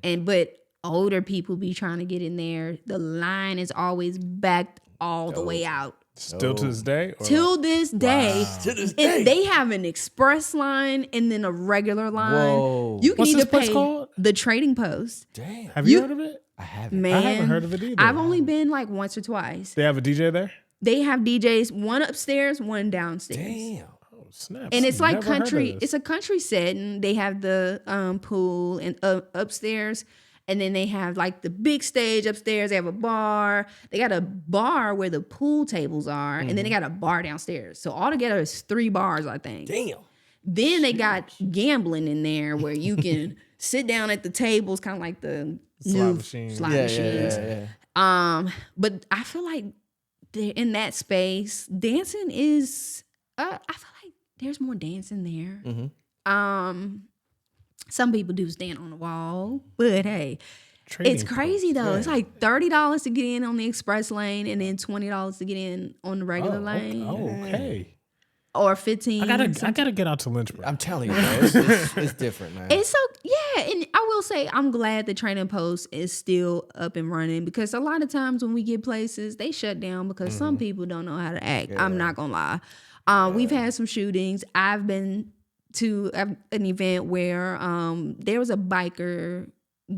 but older people be trying to get in there. The line is always backed all the way out. Still to this day? Till this day. Wow. To this day. They have an express line and then a regular line. Whoa. You can What's either this place pay called? the Trading Post. Damn. Have you heard of it? I haven't. Man, I haven't heard of it either. I've only been like once or twice. They have a DJ there? They have DJs, one upstairs, one downstairs. Damn. Oh, snap. And it's like Never heard of country. this. It's a country setting. They have the pool and upstairs, and then they have like the big stage upstairs. They have a bar. They got a bar where the pool tables are, and then they got a bar downstairs. So altogether, it's 3 bars, I think. Damn. Then they got gambling in there where you can sit down at the tables, kind of like the new machines. slot machines. Yeah. But I feel like in that space, dancing is. I feel like there's more dancing there. Some people do stand on the wall, but hey, it's crazy though. Yeah. It's like $30 to get in on the express lane, and then $20 to get in on the regular lane. Okay. Or 15. I gotta get out to Lynchburg. I'm telling you, bro, it's different, man. It's so and I will say I'm glad the Trading Post is still up and running, because a lot of times when we get places, they shut down because some people don't know how to act. I'm not gonna lie. We've had some shootings. I've been to an event where there was a biker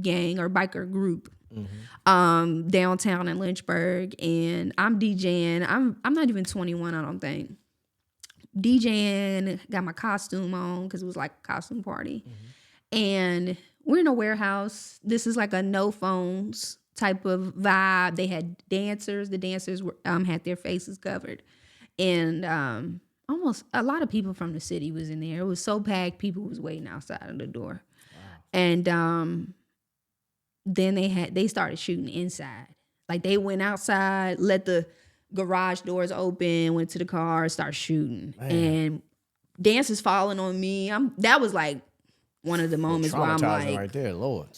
gang or biker group downtown in Lynchburg, and I'm DJing. I'm not even 21, I don't think. DJing, got my costume on because it was like a costume party. And we're in a warehouse. This is like a no phones type of vibe. They had dancers. The dancers were, had their faces covered. And almost a lot of people from the city was in there. It was so packed, people was waiting outside of the door. Wow. And then they started shooting inside. Like they went outside, let the garage doors open, went to the car, started shooting. Man. And dancers falling on me. That was like one of the moments where I'm like, right there, Lord.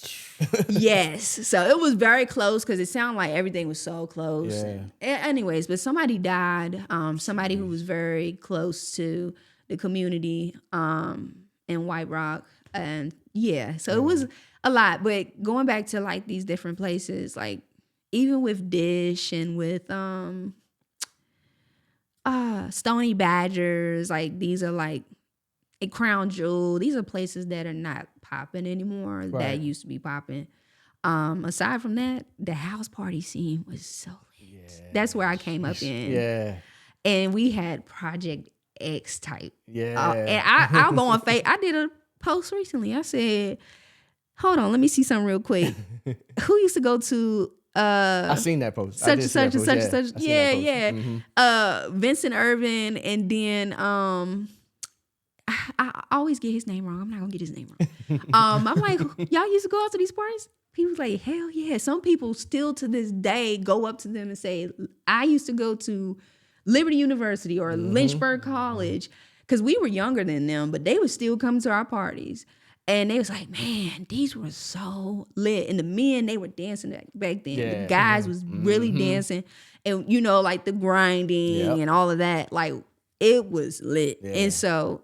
Yes. So it was very close because it sounded like everything was so close. Yeah. Anyways, but somebody died. Somebody who was very close to the community in White Rock. And yeah, so it was a lot. But going back to like these different places, like even with Dish and with Stony Badgers, like these are like a Crown Jewel. These are places that are not popping anymore. Right. That used to be popping. Aside from that, the house party scene was so lit. Yeah. That's where I came up in. Yeah. And we had Project X type. Yeah. And I'll go on Facebook. I did a post recently. I said, hold on, let me see something real quick. Who used to go to I seen that post. Such and such. Yeah. Mm-hmm. Vincent Irvin, and then I always get his name wrong. I'm not gonna get his name wrong. I'm like, y'all used to go out to these parties? People like, hell yeah. Some people still to this day go up to them and say, I used to go to Liberty University or Lynchburg College, because we were younger than them, but they would still come to our parties. And they was like, man, these were so lit. And the men, they were dancing back then. Yeah. The guys was really dancing. And, you know, like the grinding and all of that. Like, it was lit. Yeah. And so,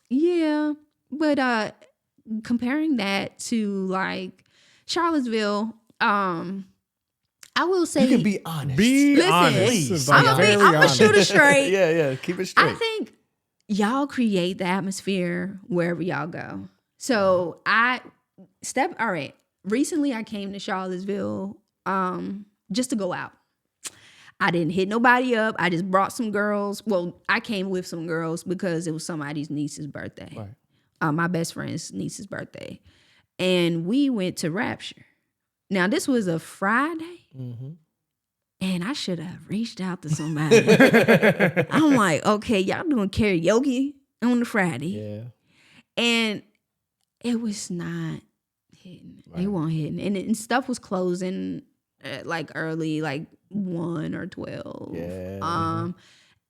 yeah. But comparing that to, like, Charlottesville, I will say... You can be honest. Be honest. I'm going to shoot it straight. Yeah. Keep it straight. I think y'all create the atmosphere wherever y'all go. So all right. Recently I came to Charlottesville just to go out. I didn't hit nobody up. I just brought some girls. Well, I came with some girls because it was somebody's niece's birthday. Right. My best friend's niece's birthday. And we went to Rapture. Now, this was a Friday. Mm-hmm. And I should have reached out to somebody. I'm like, okay, y'all doing karaoke on the Friday. Yeah. And it was not hitting. Right. They weren't hitting. And stuff was closing like early, like 1 or 12. Yeah.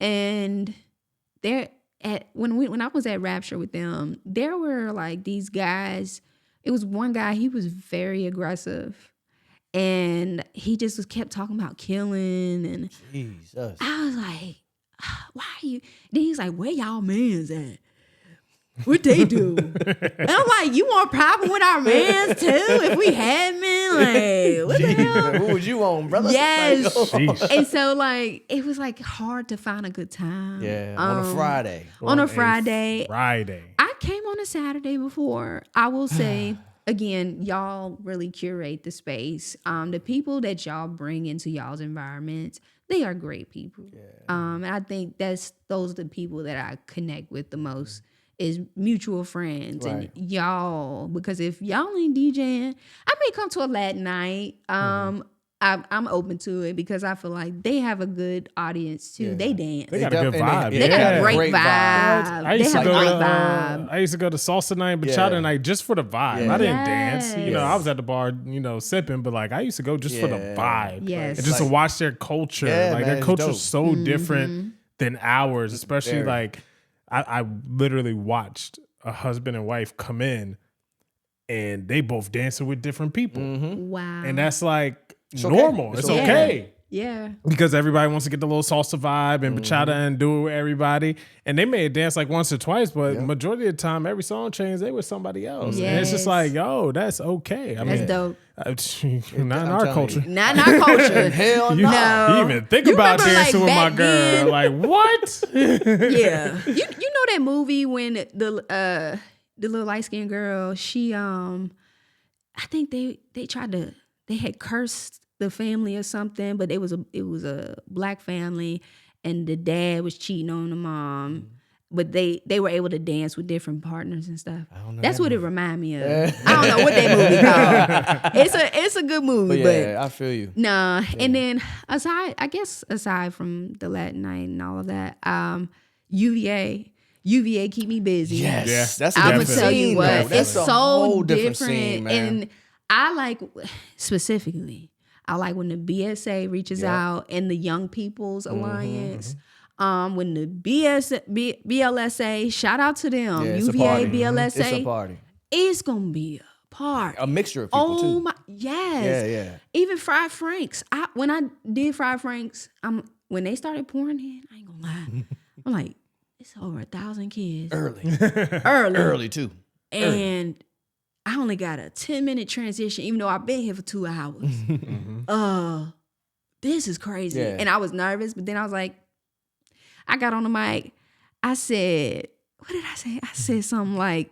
And there when I was at Rapture with them, there were like these guys. It was one guy, he was very aggressive. And he just kept talking about killing. And Jesus. I was like, why are you? Then he's like, where y'all mans at? What they do? And I'm like, you want a problem with our mans too? If we had men, like, what the hell? Who was you on, brother? Yes. Like, and so, like, it was like hard to find a good time. Yeah, on a Friday. On a Friday. I came on a Saturday before. I will say, again, y'all really curate the space. The people that y'all bring into y'all's environments, they are great people. Yeah. And I think those are the people that I connect with the most. Is mutual friends. Right. And y'all, because if y'all ain't DJing, I may come to a Latin night. I'm open to it because I feel like they have a good audience too. Yeah. They dance. They got a good vibe. They got a great vibe. I used to go to salsa night, bachata night just for the vibe. Yeah. I didn't dance. You know, I was at the bar, sipping, but like I used to go just for the vibe. Yes. And just to watch their culture. Like their culture is so different than ours, especially like I literally watched a husband and wife come in and they both dancing with different people. Wow. And that's like normal. It's okay. Yeah. Because everybody wants to get the little salsa vibe and bachata and do it with everybody. And they may dance like once or twice, but majority of the time, every song change, they with somebody else. Yes. And it's just like, yo, that's okay. That's dope. Not in our culture. Not in our culture. Hell no. No. You even think about remember, dancing with my back girl. then? Like, what? Yeah. You know that movie when the little light skinned girl, she I think they had cursed the family or something, but it was a black family and the dad was cheating on the mom. But they were able to dance with different partners and stuff. That's what it reminded me of. I don't know what that movie called. It's a good movie, but I feel you. nah. Yeah. And then aside from the Latin night and all of that, UVA keep me busy. Yes, Yeah. that's a I'm gonna different tell scene, you what, though. it's That's a so whole different. scene, man. And I like specifically, I like when the BSA reaches out and the Young People's Alliance. When the BLSA, shout out to them, Yeah, it's a UVA, party. BLSA, It's a party. It's gonna be a party. A mixture of people too. Oh my, yes. Yeah. Even Fried Franks. When I did Fried Franks, when they started pouring in, I ain't gonna lie. I'm like, it's over 1,000 kids. Early too. And I only got a 10-minute transition, even though I've been here for 2 hours. This is crazy. Yeah. And I was nervous, but then I was like, I got on the mic. I said, what did I say? I said something like,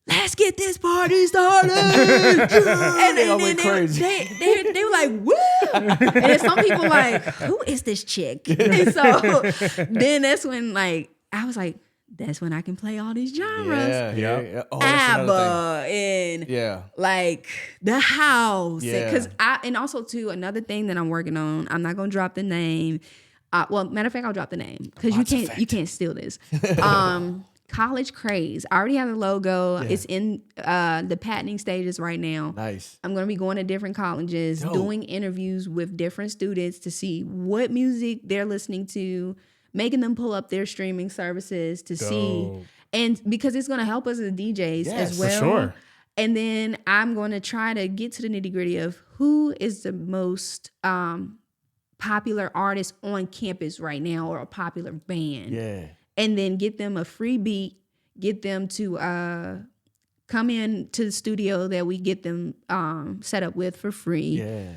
let's get this party started. And They all went crazy. They were like, woo. And then some people like, who is this chick? And so then that's when like, I was like, that's when I can play all these genres. Yeah. Oh, that's another ABBA thing. and like the house. Yeah. Because and also too, another thing that I'm working on, I'm not gonna drop the name. Well, matter of fact, I'll drop the name because you can't steal this. College Craze. I already have the logo. Yeah. It's in the patenting stages right now. Nice. I'm going to be going to different colleges, doing interviews with different students to see what music they're listening to, making them pull up their streaming services to see. And because it's going to help us as DJs as well. For sure. And then I'm going to try to get to the nitty gritty of who is the most popular artist on campus right now or a popular band. Yeah. And then get them a free beat, get them to come in to the studio that we get them set up with for free. Yeah.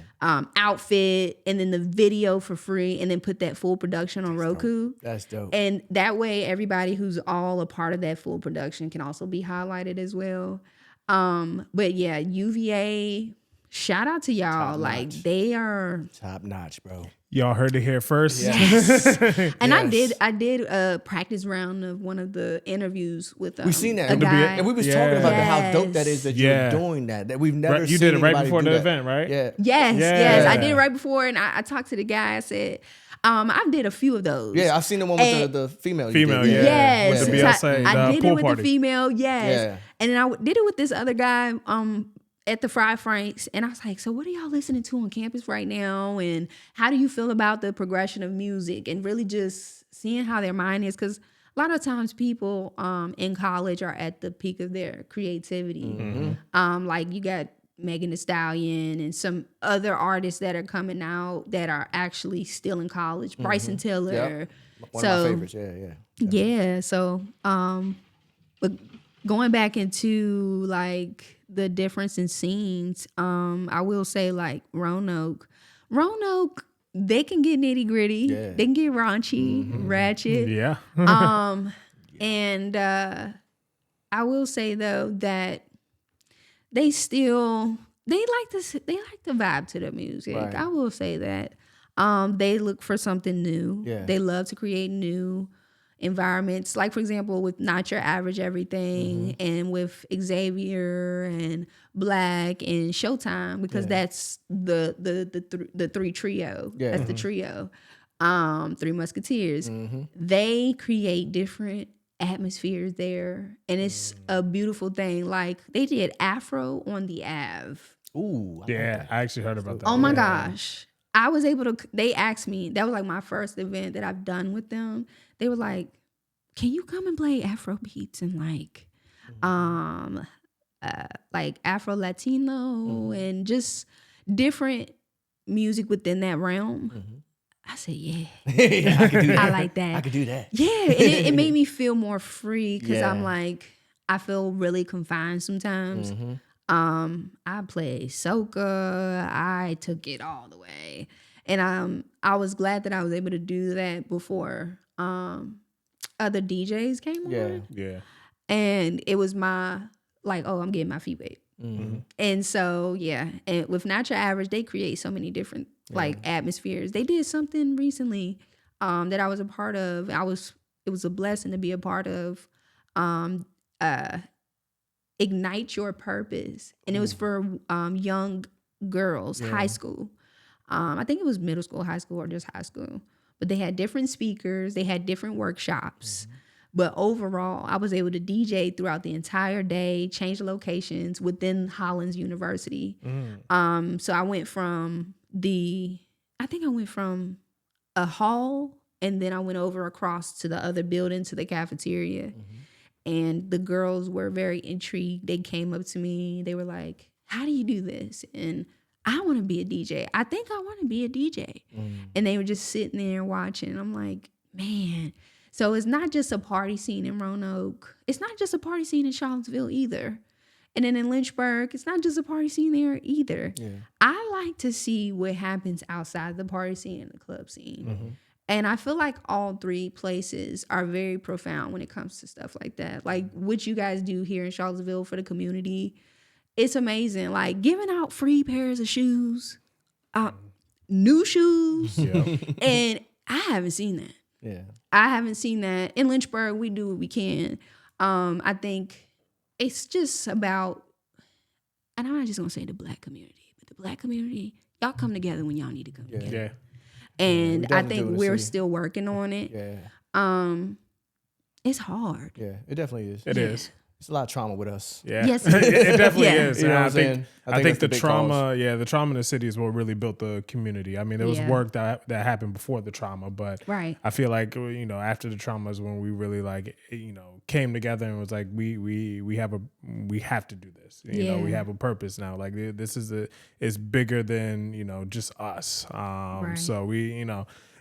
Outfit, and then the video for free, and then put that full production on Roku. That's dope. And that way everybody who's all a part of that full production can also be highlighted as well. But yeah, UVA, shout out to y'all. Like they are top notch, bro. Y'all heard it here first. Yes. And I did a practice round of one of the interviews with we seen that a guy. and we was talking about how dope that is that you're doing that we've never seen. You did it right before the that. event, right? Yeah. Yes. I did it right before, and I talked to the guy. I said, I did a few of those. Yeah, I've seen the one with the female. Female, yeah. Yes. With the Beyonce, I did it with party. the female, yes. Yeah. And then I did it with this other guy at the Fried Franks. And I was like, so what are y'all listening to on campus right now? And how do you feel about the progression of music? And really just seeing how their mind is. Because a lot of times people in college are at the peak of their creativity. Mm-hmm. Like you got Megan Thee Stallion and some other artists that are coming out that are actually still in college. Mm-hmm. Bryson Tiller. Yep. One of my favorites, Yeah, so but going back into like the difference in scenes, I will say like Roanoke, they can get nitty gritty. Yeah. They can get raunchy, ratchet. Yeah. And I will say though that they like to vibe to the music. Right. I will say that. They look for something new. Yeah. They love to create new environments. Like for example, with Not Your Average Everything, and with Xavier and Black and Showtime, because that's the three trio. Yeah. That's the trio. Three Musketeers. They create different atmospheres there, and it's a beautiful thing. Like they did Afro on the Ave. Ooh. I actually heard about that. Oh my gosh. I was able to, they asked me, that was like my first event that I've done with them. They were like, can you come and play Afro beats and like Afro Latino and just different music within that realm. I said, yeah, I could do that. I like that. I could do that. Yeah, and it made me feel more free because Yeah. I'm like, I feel really confined sometimes. I played soca. I took it all the way, and I was glad that I was able to do that before other DJs came on. Yeah. And it was my like, oh, I'm getting my feet wet. And so yeah, and with Natural Average, they create so many different like atmospheres. They did something recently that I was a part of. It was a blessing to be a part of. Ignite Your Purpose, and it was for young girls, high school. I think it was middle school, high school, or just high school. But they had different speakers, they had different workshops. But overall, I was able to DJ throughout the entire day, change the locations within Hollins University. So I went from a hall, and then I went over across to the other building, to the cafeteria. And the girls were very intrigued. They came up to me. They were like, how do you do this? And I want to be a DJ. I think I want to be a DJ. And they were just sitting there watching. I'm like, man. So it's not just a party scene in Roanoke. It's not just a party scene in Charlottesville either. And then in Lynchburg, it's not just a party scene there either. I like to see what happens outside the party scene and the club scene. And I feel like all three places are very profound when it comes to stuff like that. Like what you guys do here in Charlottesville for the community, it's amazing. Like giving out free pairs of shoes, new shoes. And I haven't seen that. I haven't seen that. In Lynchburg, we do what we can. I think it's just about, and I'm not just going to say the Black community, but the Black community, y'all come together when y'all need to come together. And I think we're still working on it. It's hard. It definitely is. It is. It's a lot of trauma with us. Yes, it definitely is. You know And what I'm saying? I think the that's trauma, the trauma in the city is what really built the community. I mean, there was work that happened before the trauma, but I feel like, after the trauma is when we really came together and was like, we have to do this. We have a purpose now. Like this is bigger than, just us. So we,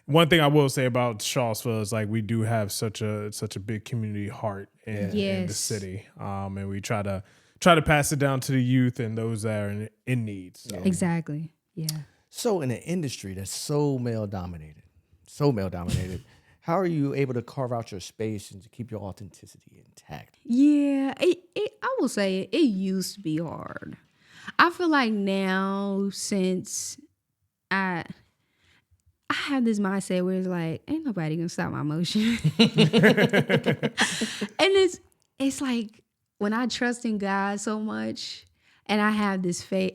one thing I will say about Charlottesville is like we do have such a big community heart in the city, and we try to pass it down to the youth and those that are in need. So. Exactly. Yeah. So in an industry that's so male dominated, how are you able to carve out your space and to keep your authenticity intact? Yeah, I will say it used to be hard. I feel like now, since I have this mindset where it's like, ain't nobody gonna stop my motion. And it's like when I trust in God so much and I have this faith,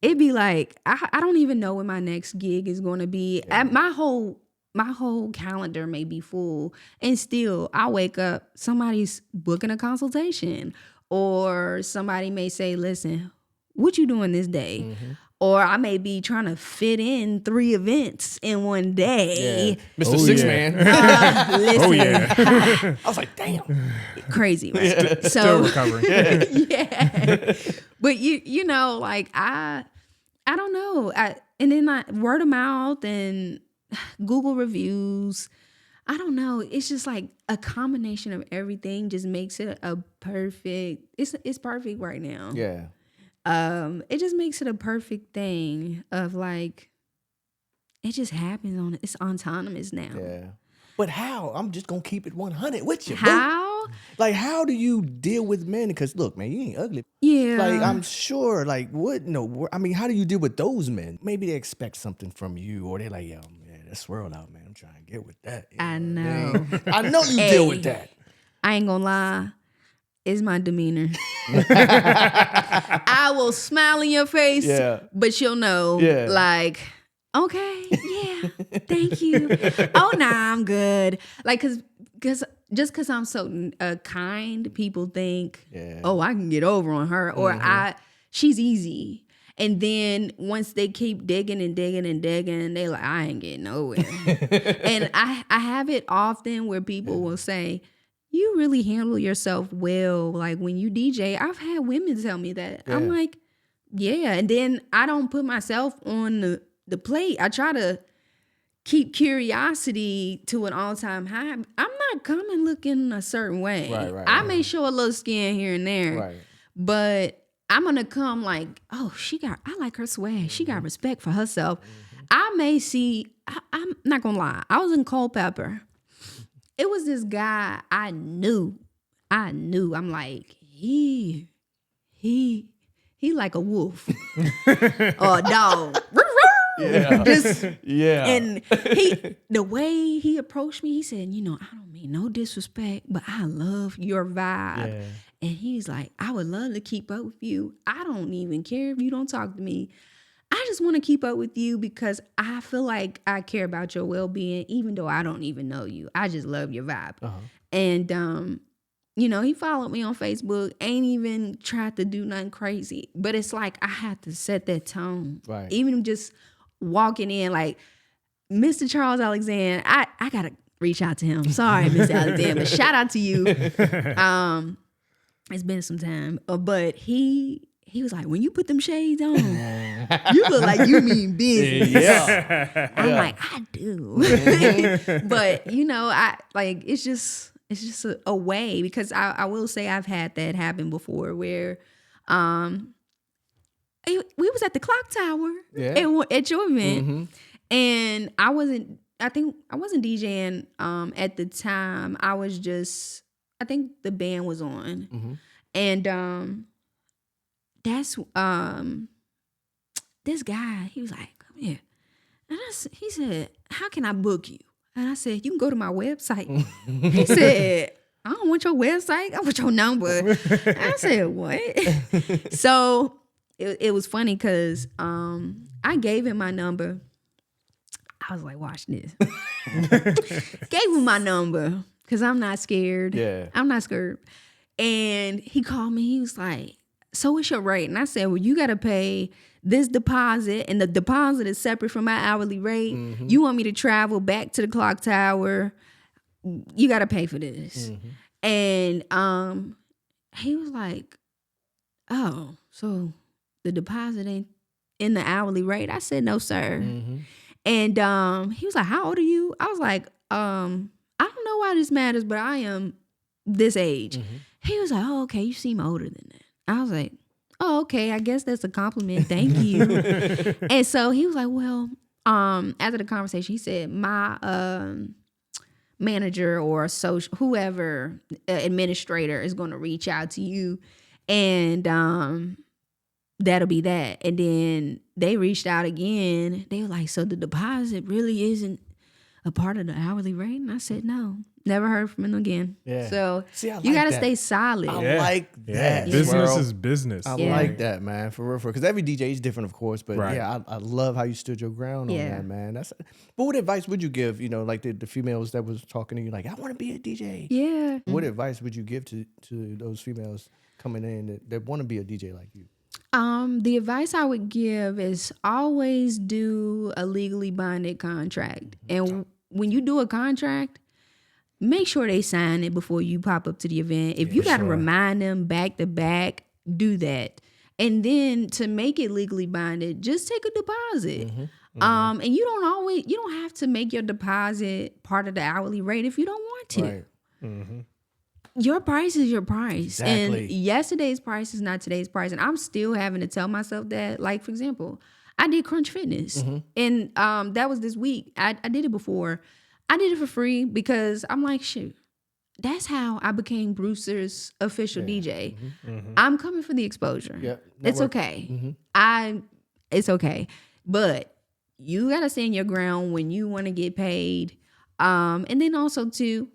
it'd be like, I don't even know when my next gig is gonna be. My whole calendar may be full, and still I wake up, somebody's booking a consultation, or somebody may say, listen, what you doing this day? Or I may be trying to fit in 3 events in one day. Mr. Six Man. Listen, I was like, damn. crazy, right? So, Still recovering. But like I don't know. And then word of mouth and Google reviews. I don't know. It's just like a combination of everything just makes it a perfect. It's perfect right now. Yeah. It just makes it a perfect thing of like, it just happens it's autonomous now. Yeah. But how? I'm just going to keep it 100 with you. How? Like, how do you deal with men? Because look, man, you ain't ugly. Yeah. Like, I'm sure, like, I mean, how do you deal with those men? Maybe they expect something from you, or they're like, yo, man, that's Swirlout, man. I'm trying to get with that. I know. I know you deal with that. I ain't gonna lie. It's my demeanor. I will smile in your face, but you'll know, like, okay, yeah, thank you. Oh, nah, I'm good. Like, cause I'm so kind, people think, oh, I can get over on her, or she's easy. And then once they keep digging and digging and digging, they like, I ain't getting nowhere. And I have it often where people will say, you really handle yourself well. Like when you DJ, I've had women tell me that. I'm like, Yeah, and then I don't put myself on the plate. I try to keep curiosity to an all-time high. I'm not coming looking a certain way. I may show a little skin here and there, but I'm going to come like, oh, I like her swag. She got respect for herself. I may see, I'm not going to lie. I was in Culpeper. It was this guy I knew. I'm like, he like a wolf or a dog. Yeah. And the way he approached me, he said, I don't mean no disrespect, but I love your vibe. Yeah. And he's like, I would love to keep up with you. I don't even care if you don't talk to me. I just want to keep up with you because I feel like I care about your well-being, even though I don't even know you. I just love your vibe. And, he followed me on Facebook, ain't even tried to do nothing crazy. But it's like I had to set that tone. Right. Even just walking in, like, Mr. Charles Alexander, I got to reach out to him. Sorry, Mr. Alexander, but shout out to you. It's been some time. But he was like, when you put them shades on, you look like you mean business. Yeah. I'm like, I do. But, it's just a way, because I will say I've had that happen before where we was at the clock tower at your event, and I wasn't DJing at the time. I was just, I think the band was on, and that's this guy, he was like, come here, and he said, how can I book you? And I said, you can go to my website. He said, I don't want your website. I want your number. I said, what? So it was funny because I gave him my number. I was like, watch this. Gave him my number because I'm not scared. Yeah. I'm not scared. And he called me. He was like, so what's your rate? And I said, well, you got to pay this deposit, and the deposit is separate from my hourly rate. You want me to travel back to the clock tower, you got to pay for this. And he was like, oh, so the deposit ain't in the hourly rate? I said, no, sir. And he was like, how old are you? I was like, I don't know why this matters, but I am this age. He was like, oh, okay, you seem older than that. I was like, oh, okay, I guess that's a compliment. Thank you. And so he was like, well, after the conversation, he said, my manager or whoever administrator is going to reach out to you, and that'll be that. And then they reached out again. They were like, so the deposit really isn't a part of the hourly rate? And I said, no. Never heard from him again. Yeah. So you got to stay solid. I like that. Business is business. I like that, man. For real. Because every DJ is different, of course. But I love how you stood your ground on that, man. But what advice would you give, like the females that was talking to you, like, I want to be a DJ? Yeah. What advice would you give to those females coming in that want to be a DJ like you? The advice I would give is always do a legally binded contract. And when you do a contract, make sure they sign it before you pop up to the event. If you got to remind them back to back, do that. And then to make it legally binded, just take a deposit. And you don't have to make your deposit part of the hourly rate if you don't want to. Right. Your price is your price. Exactly. And yesterday's price is not today's price. And I'm still having to tell myself that. Like, for example, I did Crunch Fitness. And that was this week. I did it before. I did it for free because I'm like, shoot, that's how I became Brewster's official DJ. I'm coming for the exposure. Yeah, it's okay. It's okay. But you got to stand your ground when you want to get paid. And then also, too,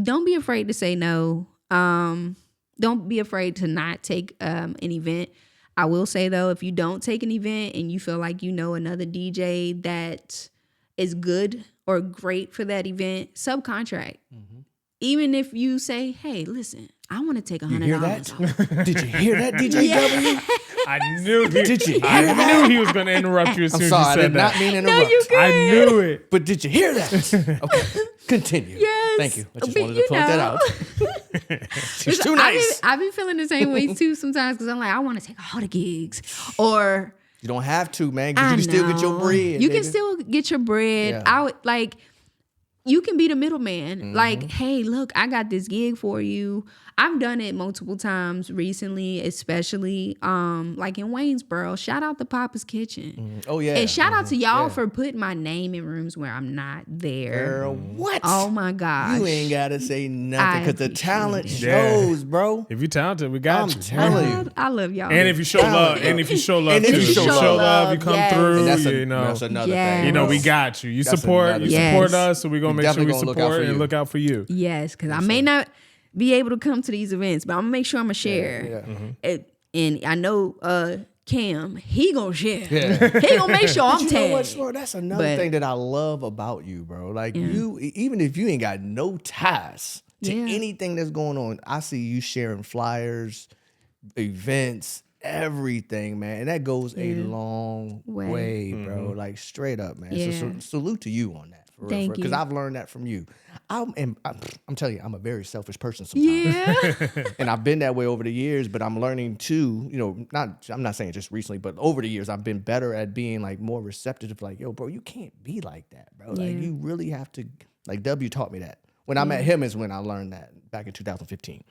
don't be afraid to say no. Don't be afraid to not take an event. I will say, though, if you don't take an event and you feel like you know another DJ that is good or great for that event, subcontract. Even if you say, hey, listen, I want to take $100 off. Did you hear that, DJ W? I knew he was going to interrupt you as soon as you said that. I did not mean to interrupt. No, you good. I knew it. But did you hear that? Okay, continue. Yes. Thank you. I just wanted to point that out. She's too nice. I be feeling the same way too sometimes because I'm like, I want to take all the gigs, or You don't have to, man, because you can still get your bread. You can still get your bread. Yeah. I would like. You can be the middleman. Like, hey, look, I got this gig for you. I've done it multiple times recently, especially like in Waynesboro. Shout out to Papa's Kitchen. Oh, yeah. And shout out to y'all for putting my name in rooms where I'm not there. Girl, what? Oh my gosh. You ain't got to say nothing because the appreciate talent it. shows, bro. If you're talented, we got I'm you. telling you. I love y'all. And if you show love, Yeah. and if you show love, And if too. you If show you show love, you love, come yes. through. And That's another Yes. thing. you know, we bro. got you. You That's support, another you thing. support Yes. us, so we're gonna We make sure we definitely gonna look out support for and you. look out for you. Yes, because I may not be able to come to these events, but I'm gonna make sure I'm gonna share. Yeah. And I know Cam, he gonna share. Yeah. He gonna make sure I'm But you know what, tagged. Swirl? That's another But- thing that I love about you, bro. Like you, even if you ain't got no ties to Yeah. anything that's going on, I see you sharing flyers, events, everything, man. And that goes a long way, bro. Like straight up, man. Yeah. So salute to you on that. For real, Thank because you. I've learned that from you. I'm telling you, I'm a very selfish person sometimes. Yeah. And I've been that way over the years, but I'm learning too, I'm not saying just recently, but over the years, I've been better at being like more receptive to like, yo, bro, you can't be like that, bro. Like Yeah. you really have to, like W taught me that. When I met him is when I learned that back in 2015.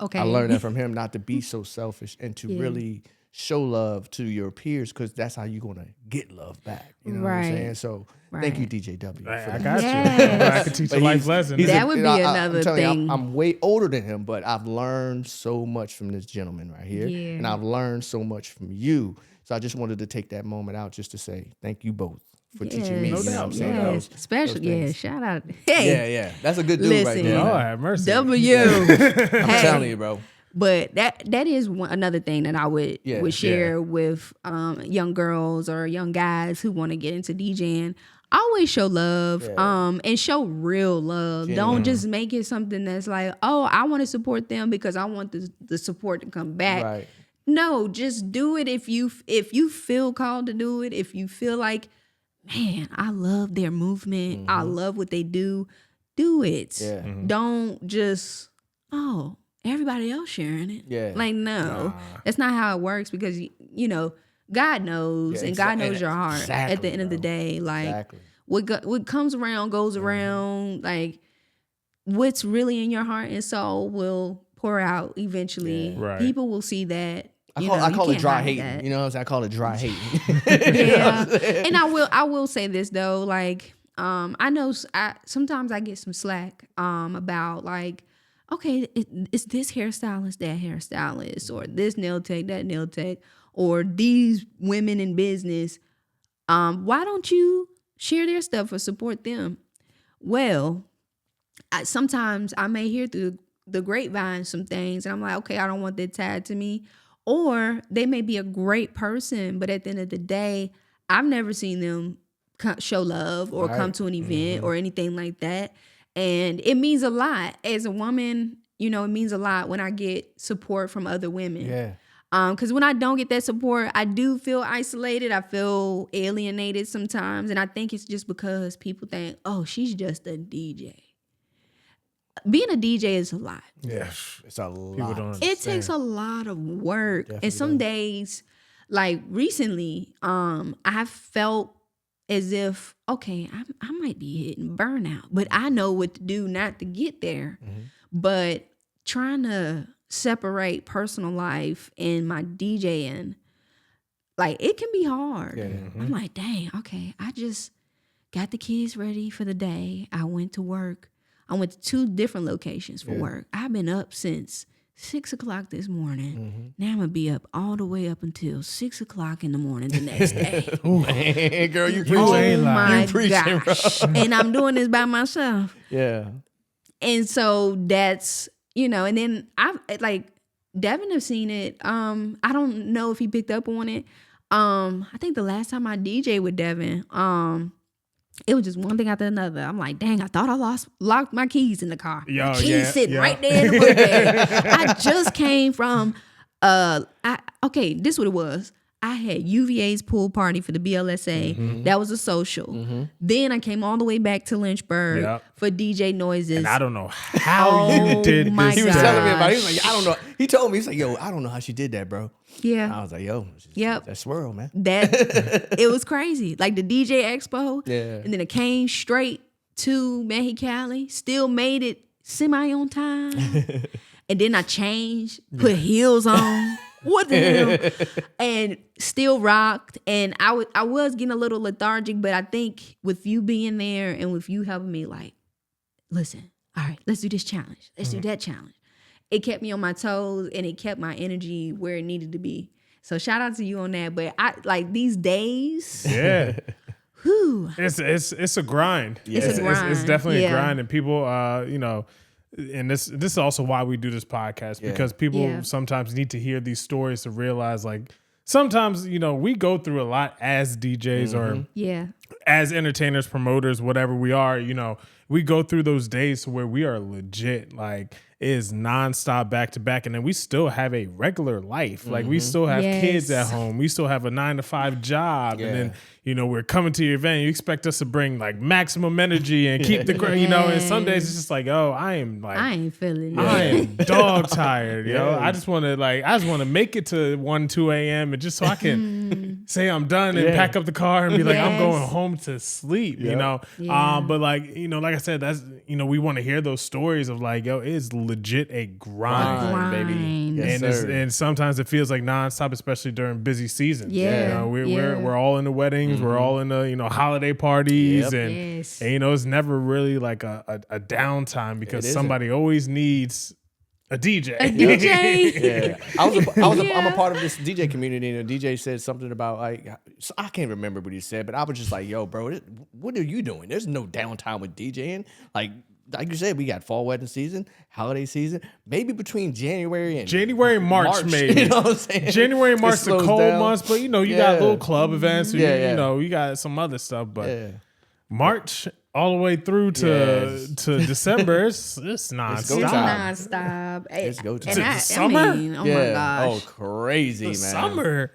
Okay. I learned that from him, not to be so selfish and to really show love to your peers, because that's how you're going to get love back. You know what I'm Right. saying? So thank you, DJ W. I for that. got Yes. you. I can teach a But life lesson. That would be I'm another telling you, thing. I'm way older than him, but I've learned so much from this gentleman right here. Yeah. And I've learned so much from you. So I just wanted to take that moment out just to say thank you both for teaching me. Yes. You know what I'm saying? Yes. Those Especially, things. shout out. Hey, Yeah. That's a good dude right Listen. there. Oh, man. have mercy. W. I'm Hey. telling you, bro. But that is another thing that I would share with young girls or young guys who want to get into DJing. Always show love, and show real love. Don't just make it something that's like, oh, I want to support them because I want the support to come back. Right. No, just do it if you feel called to do it. If you feel like, man, I love their movement. I love what they do. Do it. Yeah. Don't just, oh, everybody else sharing it. Yeah. Like, no, that's not how it works, because, God knows, Yeah, and God knows your heart exactly, at the end of the bro. day. Like, Exactly. what comes around goes around. Like, what's really in your heart and soul will pour out eventually. Yeah. Right. People will see that. I You call it can't dry hide hating. that. You know what I'm saying? I call it dry hating. Yeah. And I will say this though, like, I know sometimes I get some slack about like, okay, it's this hairstylist, that hairstylist, or this nail tech, that nail tech, or these women in business. Why don't you share their stuff or support them? Well, sometimes I may hear through the grapevine some things, and I'm like, okay, I don't want that tied to me. Or they may be a great person, but at the end of the day, I've never seen them show love or come to an event or anything like that. And it means a lot as a woman. It means a lot when I get support from other women. Yeah. Because when I don't get that support, I do feel isolated. I feel alienated sometimes. And I think it's just because people think, oh, she's just a DJ. Being a DJ is a lot. Yeah. It's a lot. People don't It understand. takes a lot of work. Definitely And some days, like recently, I felt as if, okay, I might be hitting burnout, but I know what to do not to get there. But trying to separate personal life and my DJing, like, it can be hard. Yeah. I'm like, dang, okay, I just got the kids ready for the day. I went to work. I went to 2 different locations for work. I've been up since 6 o'clock this morning. Now I'm gonna be up all the way up until 6 o'clock in the morning the next day. Man, girl, you preaching. Oh ain't lying. my You preaching, bro. gosh. And I'm doing this by myself. Yeah. And so that's, and then I've like Devin have seen it. I don't know if he picked up on it. I think the last time I DJ with Devin, it was just one thing after another. I'm like, dang, I thought I locked my keys in the car. Yo, Keys yeah, sitting yeah. right there in the work area. I just came from this is what it was. I had UVA's pool party for the BLSA. That was a social. Then I came all the way back to Lynchburg for DJ Noises. And I don't know how you did this. He was telling me about it. He was like, I don't know. He told me, he's like, yo, I don't know how she did that, bro. Yeah. I was like, yo, that swirl, man. It was crazy. Like the DJ Expo. Yeah. And then it came straight to Mexicali. Still made it semi on time. And then I changed, put heels on. What the hell? And still rocked. And I was getting a little lethargic, but I think with you being there and with you helping me, like, listen, all right, let's do this challenge. Let's do that challenge. It kept me on my toes and it kept my energy where it needed to be. So shout out to you on that. But I like these days. Yeah. Whew. It's a grind. Yeah. It's a grind. It's definitely a grind. And people, and this is also why we do this podcast, because people sometimes need to hear these stories to realize, like, sometimes, we go through a lot as DJs or as entertainers, promoters, whatever we are, we go through those days where we are legit, like, it is nonstop back to back. And then we still have a regular life. Like, we still have kids at home. We still have a 9-to-5 job. Yeah. And then, we're coming to your event. You expect us to bring, like, maximum energy and keep the, and some days it's just like, oh, I ain't feeling it. I am dog tired, I just want to make it to 1, 2 a.m. and just so I can say I'm done and pack up the car and be like, I'm going home to sleep, But like I said, that's, we want to hear those stories of like, yo, it's legit a grind. Baby. Yes, and sometimes it feels like nonstop, especially during busy seasons. We're all in the weddings, we're all in the holiday parties, and it's never really like a downtime because somebody always needs a DJ. I'm a part of this DJ community, and a DJ said something about like, I can't remember what he said, but I was just like, yo, bro, what are you doing? There's no downtime with DJing. Like you said, we got fall wedding season, holiday season, maybe between January and March maybe. You know what I'm saying? January, March, the cold months, but you got little club events, you got some other stuff, but March all the way through to December, it's nonstop. It's nonstop. It's go time. Summer? I mean, oh my gosh. Oh, crazy, man. Summer.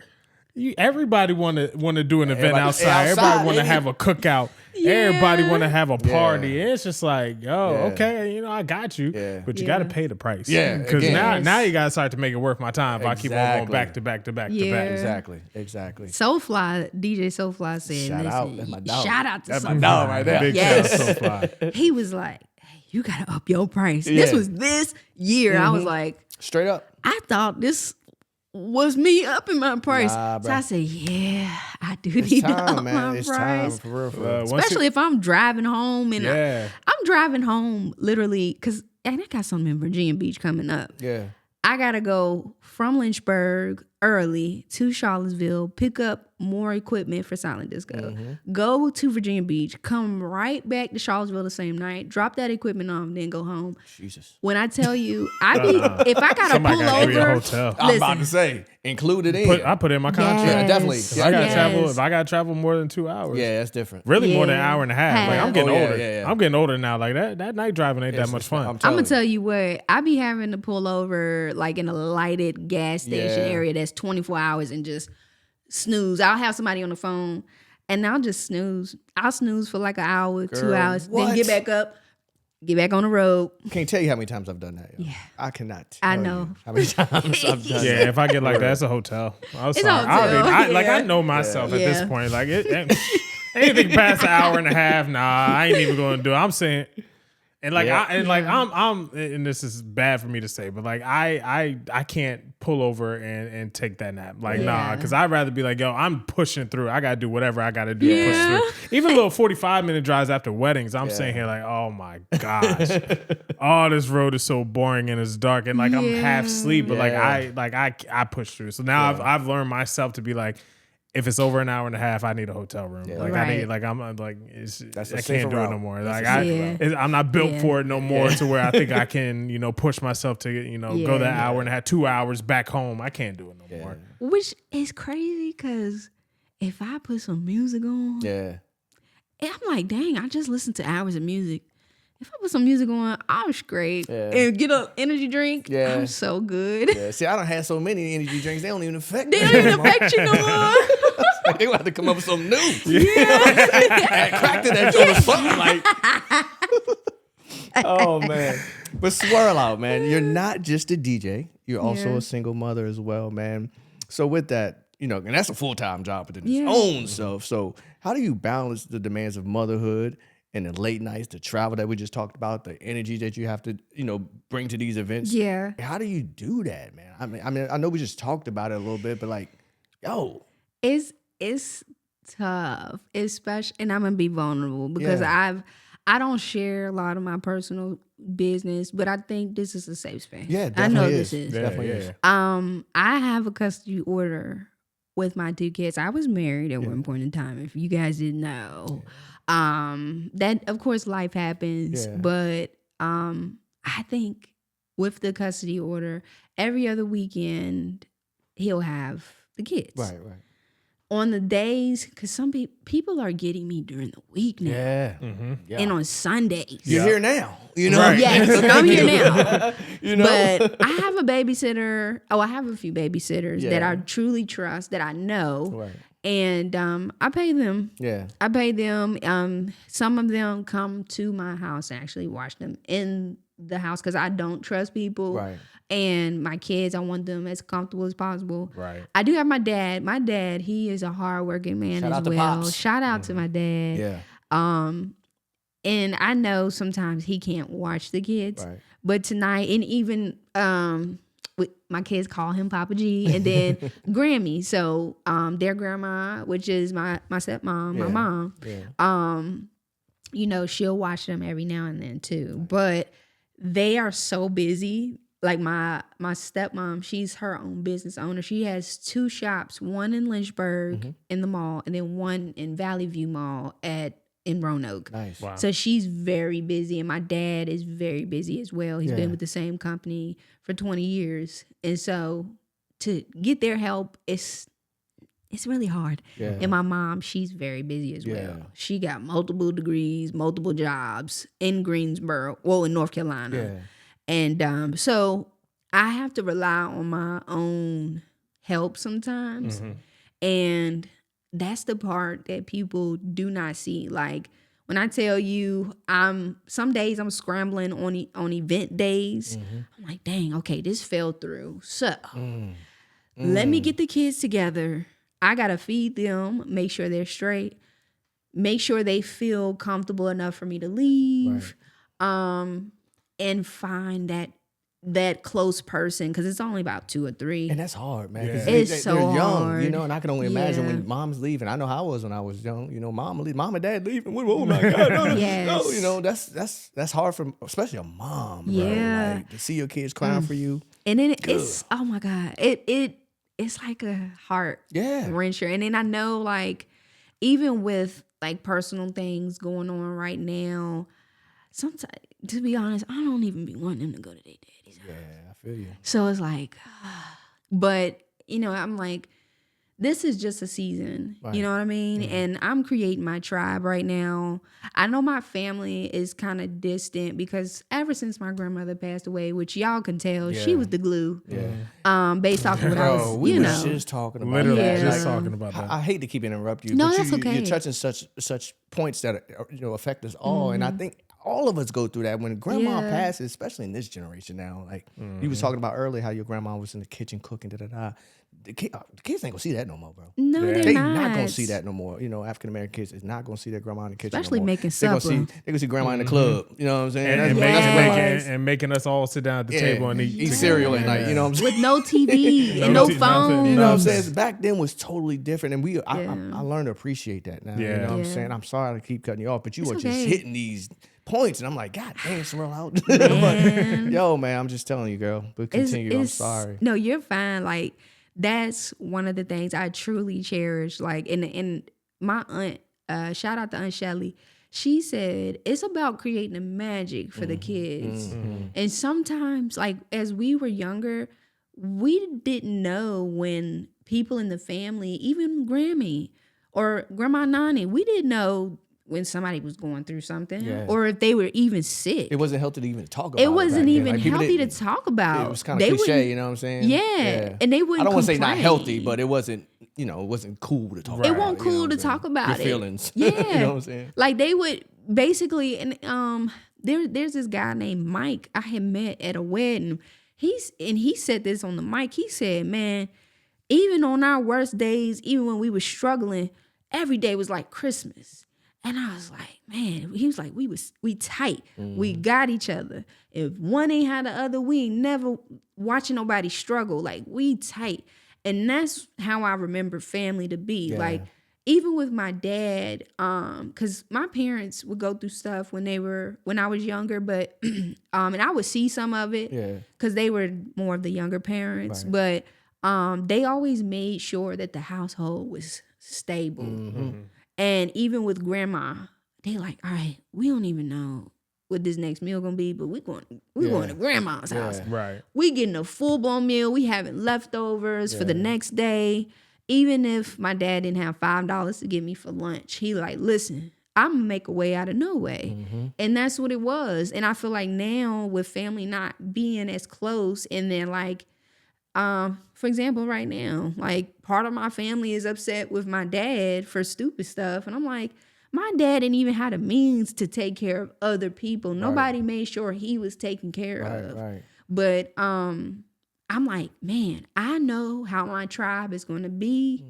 Everybody want to do an event outside. Everybody want to have a cookout. Everybody want to have a party. It's just like, okay, I got you, but you got to pay the price. Yeah, because now you got to start to make it worth my time. If I keep on going back to back to back to back. Exactly. Soulfly, DJ Soulfly said, shout out, that's my dog. Shout out to that's my dog right there. Big Soulfly. He was like, hey, you got to up your price. This was this year. I was like, straight up. I thought this was me upping my price. Nah, so I said, I do need to up my price. Time, for real. Especially if I'm driving home and I'm driving home literally because I got something in Virginia Beach coming up. Yeah. I got to go from Lynchburg early to Charlottesville, pick up more equipment for Silent Disco, go to Virginia Beach, come right back to Charlottesville the same night, drop that equipment off, then go home. Jesus. When I tell you, if I got to pull over, hotel. I'm about to say, included in. I put it in my contract. Yeah, definitely. If I got to travel more than 2 hours. Yeah, that's different. Really more than an hour and a half. Like I'm getting older. Yeah. I'm getting older now. Like that night driving ain't that much fun. I'm gonna tell you what, I be having to pull over like in a lighted gas station area that's 24 hours and just snooze. I'll have somebody on the phone and I'll just snooze. I'll snooze for like an hour, 2 hours, then get back up, get back on the road. Can't tell you how many times I've done that. Yeah. I cannot. I know how many times I've done that. Yeah, if I get like that, it's a hotel. I was It's sorry. a hotel. I know myself at this point. Like anything past an hour and a half, nah, I ain't even going to do it. I'm saying. And like I'm and this is bad for me to say, but like I can't pull over and take that nap. Like nah, because I'd rather be like, yo, I'm pushing through. I gotta do whatever I gotta do to push through. Even little 45-minute drives after weddings, I'm sitting here like, oh my gosh, oh this road is so boring and it's dark and like I'm half asleep, but I push through. So now I've learned myself to be like, if it's over an hour and a half, I need a hotel room. Yeah. Like I need, like I'm like, I can't do it no more. Like I'm not built for it no more. To where I think I can, push myself to, go that hour and a half, 2 hours back home. I can't do it no more. Which is crazy because if I put some music on, I'm like, dang, I just listened to hours of music. if I put some music on, I'm straight. Yeah. And get an energy drink, Yeah. I'm so good. Yeah. See, I don't have so many energy drinks. They don't even affect They me. don't even affect you no more. They gonna have to come up with something new. Add crack to that joint or something like. Oh man. But swirl out, man. You're not just a DJ. You're also a single mother as well, man. So with that, you know, and that's a full-time job within its own self. So how do you balance the demands of motherhood and the late nights, the travel that we just talked about, the energy that you have to, you know, bring to these events? Yeah. How do you do that, man? I mean, I know we just talked about it a little bit, but like, yo. It's tough, especially, and I'm gonna be vulnerable because I don't share a lot of my personal business, but I think this is a safe space. Yeah, I know definitely this is. Definitely is. I have a custody order with my 2 kids. I was married at one point in time, if you guys didn't know. That of course life happens, but I think with the custody order, every other weekend he'll have the kids. Right. On the days, because some people are getting me during the week now. Yeah. And on Sundays. You're here now. You know? Right. Yes, I'm here now. You know? But I have a babysitter. Oh, I have a few babysitters that I truly trust, that I know. Right. And I pay them. Yeah. I pay them. Some of them come to my house and actually watch them in the house because I don't trust people. Right. And my kids, I want them as comfortable as possible. Right. I do have my dad. My dad, he is a hardworking man Shout as out to well. Pops. Shout out to my dad. Yeah. And I know sometimes he can't watch the kids. Right. But tonight, and even my kids call him Papa G, and then Grammy. So their grandma, which is my stepmom, my mom, you know, she'll watch them every now and then too. But they are so busy. Like my stepmom, she's her own business owner. She has 2 shops, one in Lynchburg in the mall, and then one in Valley View Mall in Roanoke. Nice. Wow. So she's very busy, and my dad is very busy as well. He's been with the same company for 20 years. And so to get their help, it's really hard. Yeah. And my mom, she's very busy as well. She got multiple degrees, multiple jobs in Greensboro, in North Carolina. Yeah. And so I have to rely on my own help sometimes. And that's the part that people do not see. Like when I tell you, some days I'm scrambling on event days. I'm like, dang, okay, this fell through. So let me get the kids together. I got to feed them, make sure they're straight, make sure they feel comfortable enough for me to leave. And find that close person, because it's only about 2 or 3. And that's hard, man. 'Cause It's so they're young, hard. you know, and I can only imagine when mom's leaving. I know how I was when I was young. You know, mom and dad leaving. Oh my God, no, Yes. you know, that's hard for especially a mom. Bro. Yeah. Like, to see your kids crying for you. And then it's, oh my God, it's like a heart wrencher. And then I know, like, even with like personal things going on right now, sometimes, to be honest, I don't even be wanting them to go to their daddy's house. Yeah, I feel you. So it's like, but you know, I'm like, this is just a season. Right. You know what I mean? And I'm creating my tribe right now. I know my family is kind of distant because ever since my grandmother passed away, which y'all can tell, she was the glue. Yeah. Based off of what I was, we you were know. just talking about Literally that. just Like, talking about that. I hate to keep interrupting you, No, but that's okay. you're touching such points that affect us all, and I think all of us go through that when grandma passes, especially in this generation now. Like you was talking about earlier, how your grandma was in the kitchen cooking, The kids ain't gonna see that no more, bro. No, they're They not. not gonna see that no more. You know, African American kids is not gonna see their grandma in the kitchen. Especially no more. making They gonna supper. they gonna see grandma in the club. You know what I'm saying? And, That's great. making us all sit down at the table and eat cereal at night. You know what I'm saying? With no TV and no TV, phone. nothing. You know what I'm Nothing. saying? Back then was totally different, and I learned to appreciate that now. You know what I'm Yeah. saying? I'm sorry to keep cutting you off, but you It's were okay. just hitting these points, and I'm like, God damn, Swirlout. Man. But, yo, man, I'm just telling you, girl. But continue. I'm sorry. No, you're fine. Like, that's one of the things I truly cherish. Like, and my aunt, shout out to Aunt Shelly. She said it's about creating the magic for the kids. And sometimes, like, as we were younger, we didn't know when people in the family, even Grammy or Grandma Nani, we didn't know when somebody was going through something, Yeah. or if they were even sick. It wasn't healthy to even talk about. It wasn't back then. even Like, people healthy to didn't- talk about. It was kind of cliche, you know what I'm saying? Yeah. And they wouldn't I don't want to say not complain. healthy, but it wasn't, it wasn't cool to talk Right. about. It wasn't you know cool what to I'm saying? talk about Your it. feelings. Yeah. You know what I'm saying? Like they would basically, and there's this guy named Mike I had met at a wedding. He said this on the mic. He said, man, even on our worst days, even when we were struggling, every day was like Christmas. And I was like, man, he was like, we tight. We got each other. If one ain't had the other, we ain't never watching nobody struggle. Like, we tight. And that's how I remember family to be. Yeah. Like, even with my dad, because my parents would go through stuff when I was younger, but and I would see some of it because they were more of the younger parents. Right. But they always made sure that the household was stable. Mm-hmm. And even with grandma, they like, all right, we don't even know what this next meal gonna be, but we're going to grandma's house. Right. We getting a full-blown meal. We having leftovers for the next day. Even if my dad didn't have $5 to give me for lunch, he like, listen, I'm gonna make a way out of no way. And that's what it was. And I feel like now with family not being as close, and then like, for example, right now, like part of my family is upset with my dad for stupid stuff. And I'm like, my dad didn't even have the means to take care of other people. Nobody made sure he was taken care of. Right. But I'm like, man, I know how my tribe is going to be,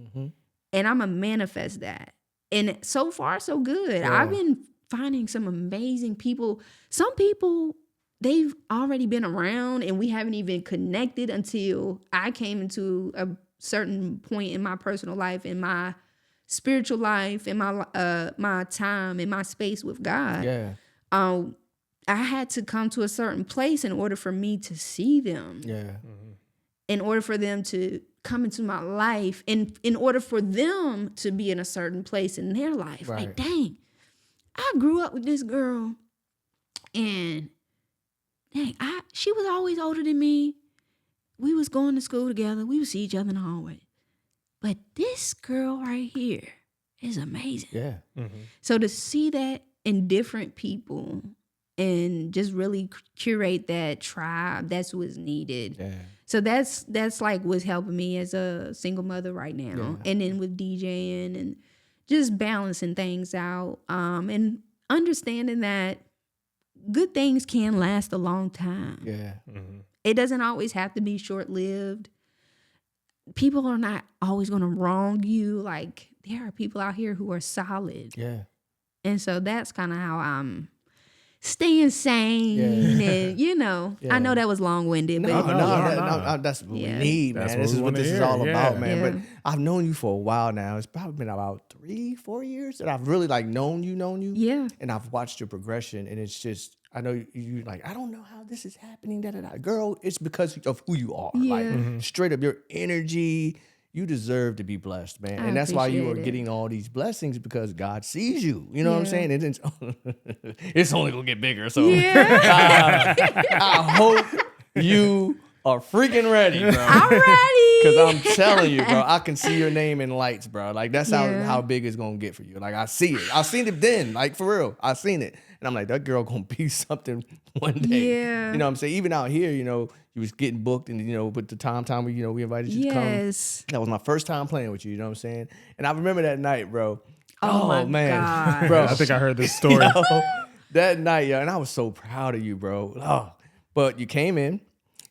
and I'm going to manifest that. And so far, so good. Yeah. I've been finding some amazing people. Some people, they've already been around, and we haven't even connected until I came into a certain point in my personal life, in my spiritual life, in my time, in my space with God. Yeah. I had to come to a certain place in order for me to see them. Yeah. In order for them to come into my life, and in order for them to be in a certain place in their life. Right. Like, dang, I grew up with this girl, and dang, she was always older than me. We was going to school together. We would see each other in the hallway. But this girl right here is amazing. Yeah. So to see that in different people and just really curate that tribe, that's what's needed. Yeah. So that's like what's helping me as a single mother right now. Yeah. And then with DJing and just balancing things out, and understanding that good things can last a long time. Yeah. It doesn't always have to be short-lived. People are not always going to wrong you. Like, there are people out here who are solid. Yeah. And so that's kind of how I'm staying sane. And, I know that was long-winded. No, but that's what we Yeah. need, That's man. what This we is what wanna this is hear, all about, yeah. man. Yeah. But I've known you for a while now. It's probably been about 3-4 years that I've really like known you. Yeah. And I've watched your progression, and it's just, I know you like, I don't know how this is happening. Girl, it's because of who you are. Yeah. Like straight up, your energy. You deserve to be blessed, man. I And that's why you are appreciate it. getting all these blessings, because God sees you. You know what I'm Yeah. saying? It's only gonna get bigger. So Yeah. I hope you are freaking ready, bro. I'm ready. Because I'm telling you, bro, I can see your name in lights, bro. Like, that's Yeah. how big it's going to get for you. Like, I see it. I seen it then, like, for real. I seen it. And I'm like, that girl going to be something one day. Yeah. You know what I'm saying? Even out here, you was getting booked, and, with the time we invited you to come. Yes. That was my first time playing with you know what I'm saying? And I remember that night, bro. Oh my man. God. Bro, I think I heard this story. that night, and I was so proud of you, bro. Oh, but you came in,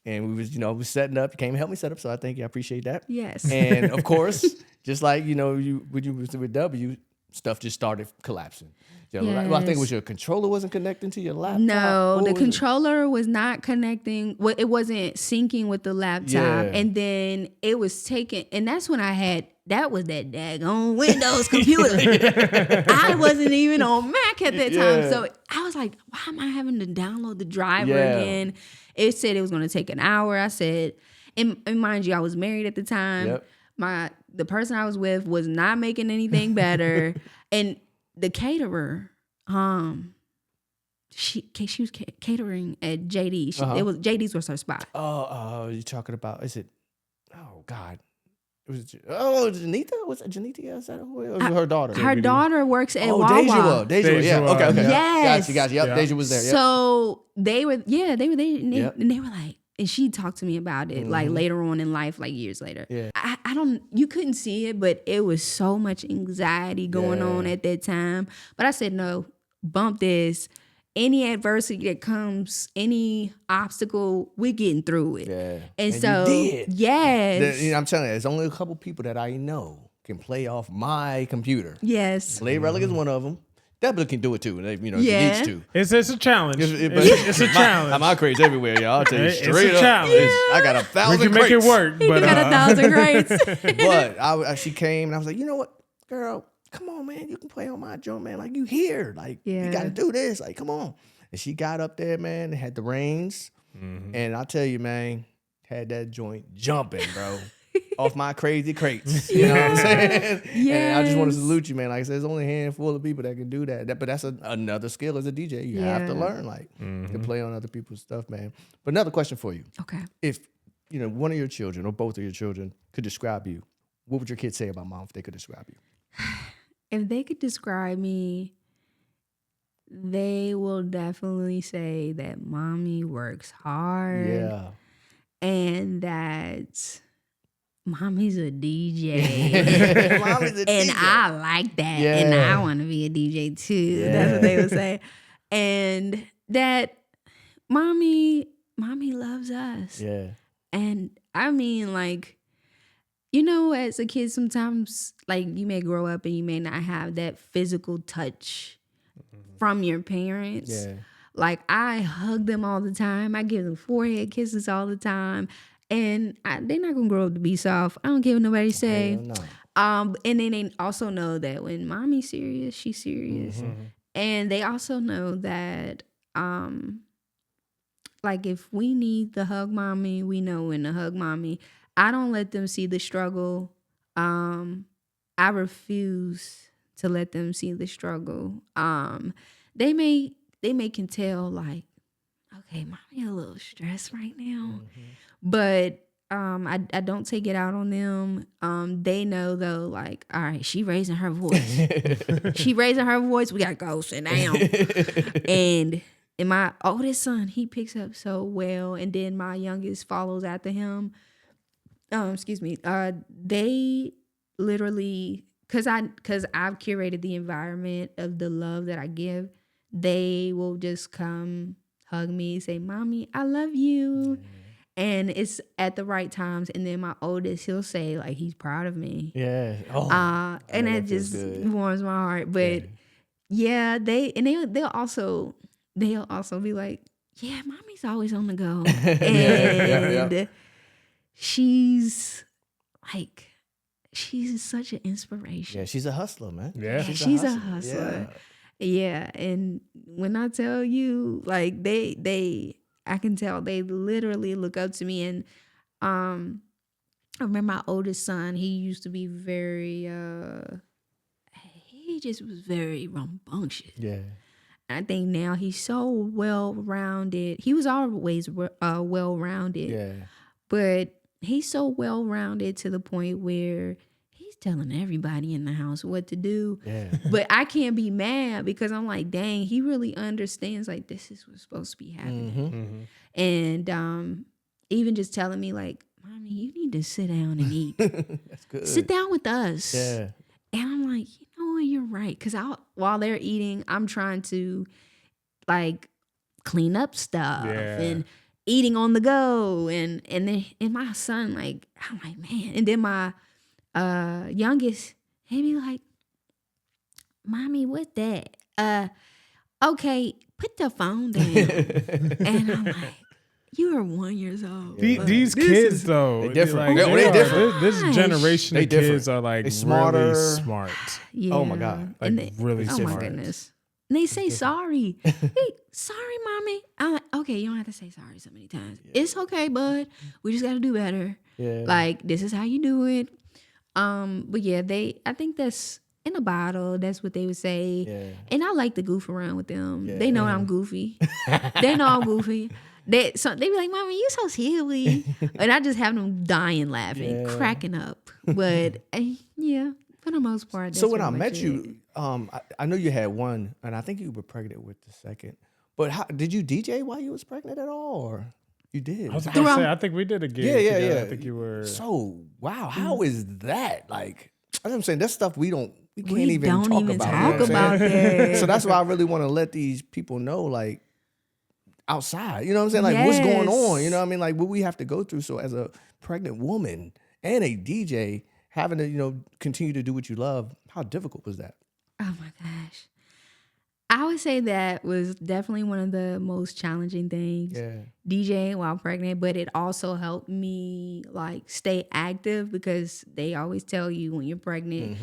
and we was setting up. You came and helped me set up, so I thank you. I appreciate that. Yes. And of course, just like when you was with W, stuff just started collapsing. Well, I think it was your controller wasn't connecting to your laptop. No, What the was it? controller was not connecting. Well, it wasn't syncing with the laptop. Yeah. And then it was taken. And that's when that was that daggone Windows computer. I wasn't even on Mac at that time. Yeah. So I was like, why am I having to download the driver Yeah. again? It said it was going to take an hour. I said, and mind you, I was married at the time. Yep. The person I was with was not making anything better. And the caterer, she was catering at JD. It was JD's was her spot. Oh, you're talking about, is it? Oh God, Janita? Was it Janita? Is that who it was? Her daughter? Her daughter works at Wawa. Deja. Yeah. Okay. Yes. Gotcha. Yep. Deja was there. Yep. So they were there, and they were like, and she talked to me about it like later on in life, like years later. Yeah. You couldn't see it, but it was so much anxiety going on at that time. But I said, no, bump this. Any adversity that comes, any obstacle, we're getting through it. Yeah. And so, you did. yes. I'm telling you, there's only a couple people that I know can play off my computer. Yes. Lay Relic is one of them. Deborah can do it too. If he needs to. It's a challenge. It's a challenge. My crates everywhere, y'all. I'll tell you straight it's a up. challenge. I got 1,000 We can make it work. He But got 1,000 crates. But she came and I was like, you know what, girl, come on, man. You can play on my joint, man. Like, you here. Like, you got to do this. Like, come on. And she got up there, man, and had the reins. And I tell you, man, had that joint jumping, bro. Off my crazy crates. You know what I'm saying? Yes. And I just want to salute you, man. Like I said, there's only a handful of people that can do that. But that's another skill as a DJ. You have to learn, to play on other people's stuff, man. But another question for you. Okay. If, one of your children or both of your children could describe you, what would your kids say about mom if they could describe you? If they could describe me, they will definitely say that mommy works hard. Yeah. And that mommy's a DJ. Mommy's a and DJ. I like that. Yeah. And I want to be a DJ too. Yeah. That's what they would say. And that mommy loves us. Yeah. And I mean, like, as a kid, sometimes like you may grow up and you may not have that physical touch from your parents. Yeah. Like, I hug them all the time. I give them forehead kisses all the time. And they're not going to grow up to be soft. I don't care what nobody say. No. And then they also know that when mommy's serious, she's serious. And they also know that, like, if we need to hug mommy, we know when to hug mommy. I don't let them see the struggle. I refuse to let them see the struggle. They can tell, like, okay, mommy a little stressed right now. But I don't take it out on them. They know, though, like, all right, she raising her voice. We got to go sit down. And my oldest son, he picks up so well. And then my youngest follows after him. They literally, because I've curated the environment of the love that I give, they will just come hug me, say, mommy, I love you. And it's at the right times. And then my oldest, he'll say, like, he's proud of me. Yeah. Oh, and that just warms my heart. But they'll also be like, yeah, mommy's always on the go. And she's like, she's such an inspiration. Yeah, she's a hustler, man. Yeah. She's a hustler. Yeah. And when I tell you, like, I can tell they literally look up to me. And I remember my oldest son, he used to be very, he just was very rambunctious. Yeah. And I think now he's so well-rounded. He was always well-rounded. Yeah. But he's so well-rounded to the point where he's telling everybody in the house what to do. Yeah. But I can't be mad because I'm like, dang, he really understands, like, this is what's supposed to be happening. And even just telling me, like, mommy, you need to sit down and eat. That's good. Sit down with us. Yeah. And I'm like, you know what, you're right. Because while they're eating, I'm trying to, like, clean up stuff and eating on the go. And my son, like, I'm like, man. And then my youngest, he'd be like, mommy, what that? Okay, put the phone down. And I'm like, you are 1 year old. These kids, though, they different. Like, They different. This generation of kids are like smarter. really smart. Yeah. Oh my God. Like really oh smart. my goodness. And they say sorry. Hey, sorry, mommy. I'm like, okay, you don't have to say sorry so many times. It's okay, bud. We just got to do better. Yeah. Like, this is how you do it. But yeah, I think that's in a bottle. That's what they would say. Yeah. And I like to goof around with them. Yeah. They know I'm goofy. They know I'm goofy. They be like, "Mama, you so silly," and I just have them dying laughing, cracking up. But yeah, for the most part. So when I met you, I know you had one, and I think you were pregnant with the second. But how, did you DJ while you was pregnant at all, or you did? I was going to say, I think we did a gig together. Yeah. I think you were. So wow, how is that? Like, that's what I'm saying. That's stuff we can't even don't talk even about. talk about that. So that's why I really want to let these people know, like, outside. You know what I'm saying? Like, what's going on? You know what I mean? Like, what we have to go through. So as a pregnant woman and a DJ, having to, continue to do what you love, how difficult was that? Oh my gosh. I would say that was definitely one of the most challenging things. Yeah. DJing while pregnant, but it also helped me like stay active, because they always tell you when you're pregnant,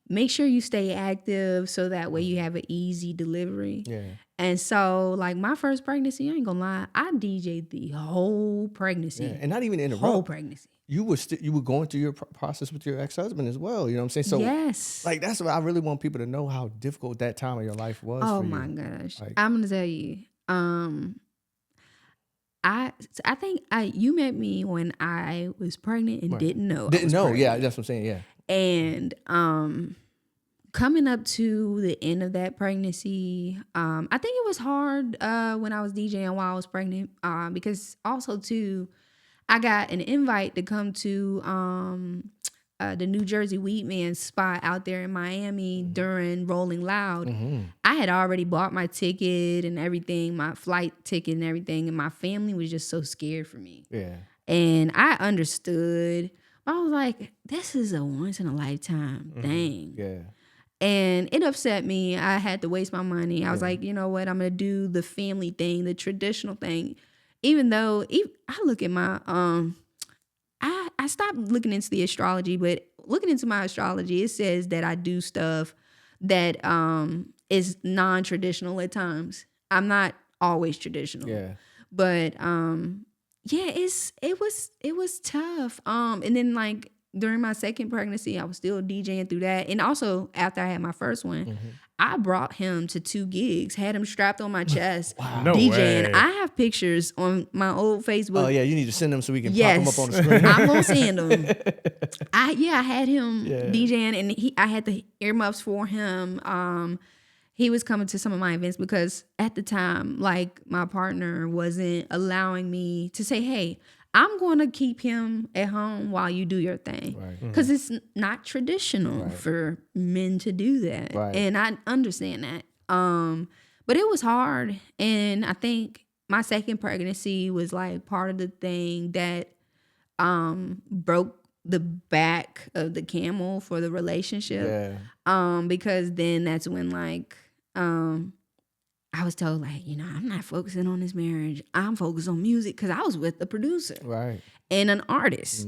make sure you stay active so that way you have an easy delivery. Yeah. And so like my first pregnancy, I ain't gonna lie, I DJ'd the whole pregnancy. Yeah. And not even interrupt. Whole pregnancy. You were going through your process with your ex-husband as well. You know what I'm saying? So yes. like, that's what I really want people to know, how difficult that time of your life was. Oh for my you. gosh. Like, I'm gonna tell you. I think you met me when I was pregnant and didn't know. Didn't know. Pregnant. Yeah, that's what I'm saying. Yeah. And coming up to the end of that pregnancy, I think it was hard when I was DJing while I was pregnant, because also too, I got an invite to come to the New Jersey Weedman spot out there in Miami during Rolling Loud. I had already bought my ticket and everything, my flight ticket and everything, and my family was just so scared for me. Yeah. And I understood. I was like, this is a once in a lifetime thing. Yeah. And it upset me. I had to waste my money. I was like, you know what? I'm going to do the family thing, the traditional thing. Even though I look at my, I stopped looking into the astrology, but looking into my astrology, it says that I do stuff that is non-traditional at times. I'm not always traditional. Yeah. But yeah, it was tough. And then like during my second pregnancy, I was still DJing through that. And also after I had my first one, I brought him to 2 gigs, had him strapped on my chest, No DJing. way. I have pictures on my old Facebook. Oh yeah, you need to send them so we can pop them up on the screen. I'm gonna send them. I had him DJing, and I had the earmuffs for him. He was coming to some of my events because at the time, like my partner wasn't allowing me to say, "Hey, I'm going to keep him at home while you do your thing," because it's not traditional for men to do that, and I understand that. But it was hard, and I think my second pregnancy was like part of the thing that broke the back of the camel for the relationship. Because then that's when like I was told like, I'm not focusing on this marriage. I'm focused on music, because I was with a producer and an artist.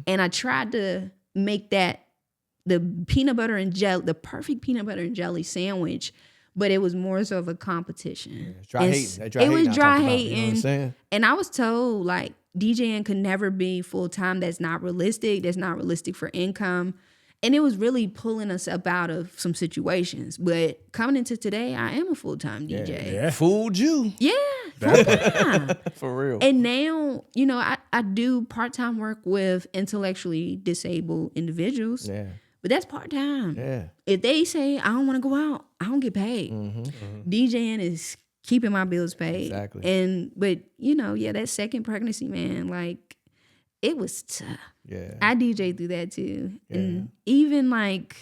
And I tried to make that the peanut butter and jelly, the perfect peanut butter and jelly sandwich, but it was more so of a competition. Dry hating. It was dry hating. You know what I'm saying? And I was told like DJing could never be full time. That's not realistic. That's not realistic for income. And it was really pulling us up out of some situations. But coming into today, I am a full-time DJ. Yeah. Fooled you. Yeah, full-time. For real. And now, I do part-time work with intellectually disabled individuals. Yeah. But that's part-time. Yeah. If they say, I don't want to go out, I don't get paid. DJing is keeping my bills paid. Exactly. But that second pregnancy, man, like, it was tough. Yeah. I DJ through that too. Yeah. And even like,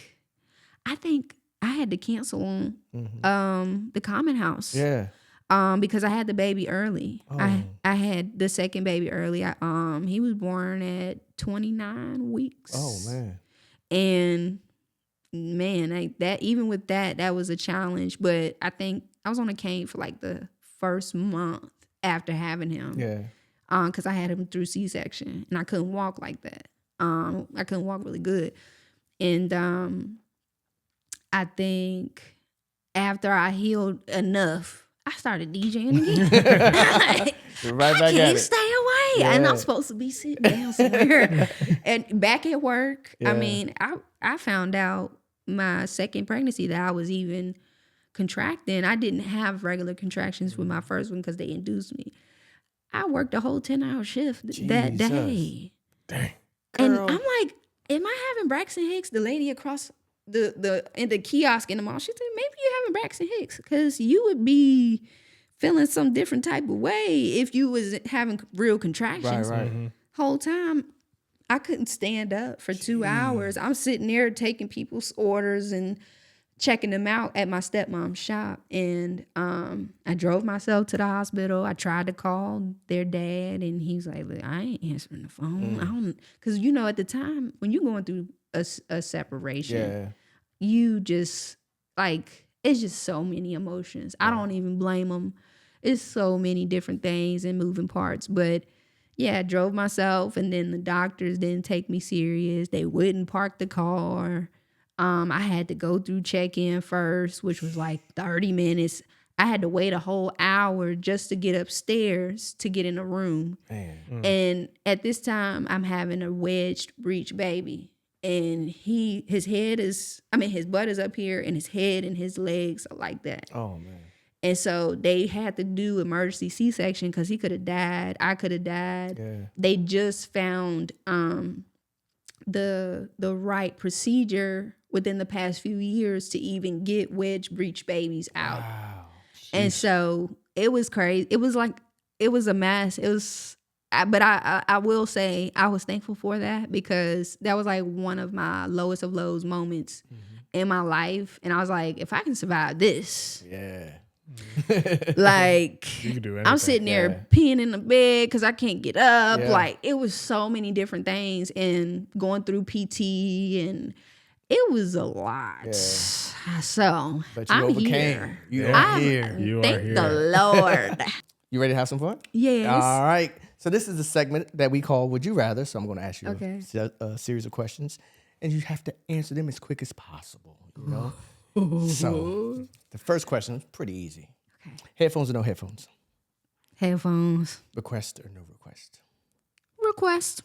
I think I had to cancel the Common House. Yeah. Because I had the baby early. I had the second baby early. He was born at 29 weeks. Oh man. And man, even with that was a challenge. But I think I was on a cane for like the first month after having him. Yeah. Because I had him through C-section and I couldn't walk like that. I couldn't walk really good. And I think after I healed enough, I started DJing again. Right back I at can't it. stay away. And I'm supposed to be sitting down somewhere. And back at work, I mean, I found out my second pregnancy that I was even contracting. I didn't have regular contractions with my first one because they induced me. I worked a whole 10-hour shift that day. Dang. And I'm like, am I having Braxton Hicks? The lady across in the kiosk in the mall, she said, maybe you're having Braxton Hicks because you would be feeling some different type of way if you was having real contractions. Right. Mm-hmm. Whole time, I couldn't stand up for 2 hours. I'm sitting there taking people's orders and checking them out at my stepmom's shop. And I drove myself to the hospital. I tried to call their dad, and he's like, look, I ain't answering the phone. I don't, because, you know, at the time, when you're going through a separation, you just, like, it's just so many emotions. I don't even blame them. It's so many different things and moving parts. But, yeah, I drove myself, and then the doctors didn't take me serious. They wouldn't park the car. I had to go through check-in first, which was like 30 minutes. I had to wait a whole hour just to get upstairs to get in a room. And at this time, I'm having a wedged breech baby. And his butt is up here, and his head and his legs are like that. Oh, man. And so they had to do emergency C-section because he could have died. I could have died. Yeah. They just found the right procedure within the past few years to even get wedge breech babies out. Wow. And so it was crazy. It was a mess. But I will say I was thankful for that because that was like one of my lowest of lows moments in my life. And I was like, if I can survive this, like, You can do anything. I'm sitting there peeing in the bed because I can't get up. Yeah. Like, it was so many different things and going through PT, and it was a lot. Yeah. So But you I'm overcame. here. You are here. You are Thank here. the Lord. You ready to have some fun? Yes. All right. So this is the segment that we call Would You Rather. So I'm going to ask you Okay. a series of questions, and you have to answer them as quick as possible. You know. So the first question is pretty easy. Okay. Headphones or no headphones? Headphones. Request or no request? Request.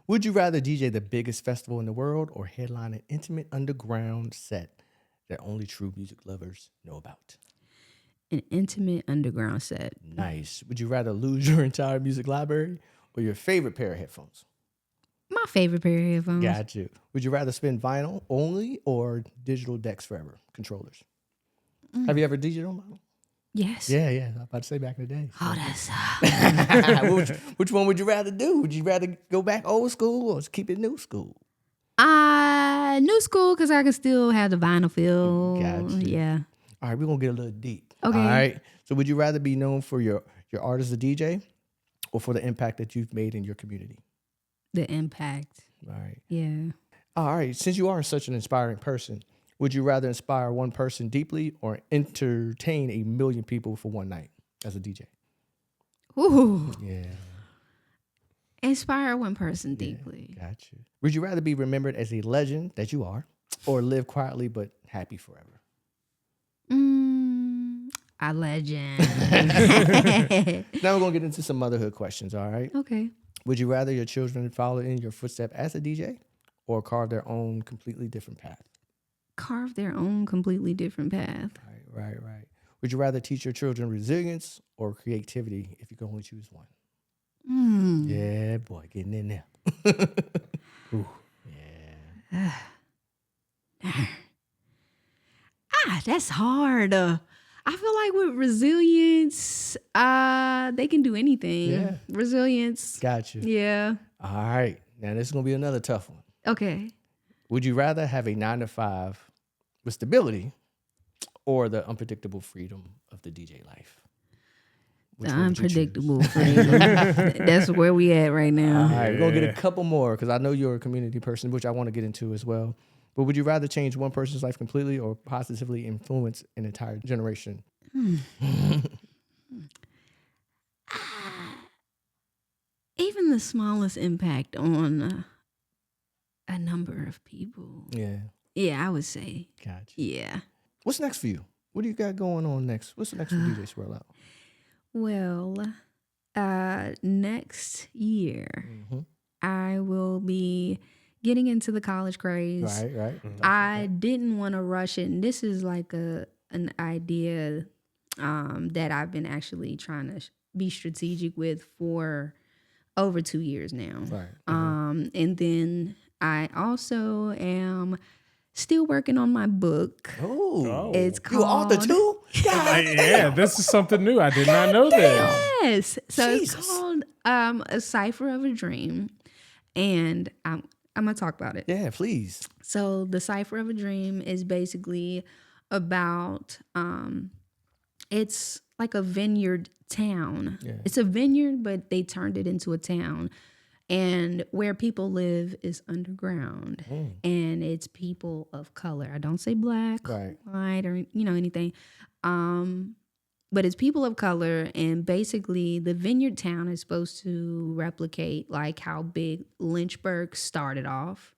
Would you rather DJ the biggest festival in the world or headline an intimate underground set that only true music lovers know about? An intimate underground set. Nice. Would you rather lose your entire music library or your favorite pair of headphones? My favorite pair of headphones. Got you. Would you rather spin vinyl only or digital decks forever? Controllers. Have you ever DJed on vinyl? Yes. Yeah. I was about to say back in the day. Oh, that's which one would you rather do? Would you rather go back old school or keep it new school? new school because I can still have the vinyl feel. Gotcha. Yeah. All right, we're going to get a little deep. Okay. All right. So would you rather be known for your art as a DJ or for the impact that you've made in your community? The impact. All right. Yeah. All right. Since you are such an inspiring person, would you rather inspire one person deeply or entertain 1 million people for one night as a DJ? Ooh. Yeah. Inspire one person deeply. Gotcha. Would you rather be remembered as a legend that you are or live quietly but happy forever? A legend. Now we're going to get into some motherhood questions, all right? Okay. Would you rather your children follow in your footsteps as a DJ or carve their own completely different path? Carve their own completely different path. Right. Would you rather teach your children resilience or creativity if you could only choose one? Yeah, boy, getting in there. Ooh, yeah. That's hard. I feel like with resilience, they can do anything. Yeah. Resilience. Gotcha. Yeah. All right. Now this is going to be another tough one. Okay. Would you rather have a 9-to-5 with stability or the unpredictable freedom of the DJ life? The unpredictable freedom. That's where we at right now. All right, we're going to get a couple more because I know you're a community person, which I want to get into as well. But would you rather change one person's life completely or positively influence an entire generation? Even the smallest impact on a number of people. Yeah. Yeah, I would say. Gotcha. Yeah. What's next for you? What do you got going on next? What's next for DJ Swirlout? Well, next year, I will be getting into the college craze. Right. I didn't want to rush it. And this is like an idea that I've been actually trying to be strategic with for over 2 years now. Right. And then I also am still working on my book. Oh, It's you an author called too? God. Yeah, this is something new. I did not know this. Yes. So Jesus. it's called A Cipher of a Dream. And I'm gonna talk about it. Yeah, please. So the Cipher of a Dream is basically about it's like a vineyard town. Yeah. It's a vineyard, but they turned it into a town. And where people live is underground. And it's people of color. I don't say black, Right. white, or anything. But it's people of color, and basically the vineyard town is supposed to replicate like how big Lynchburg started off.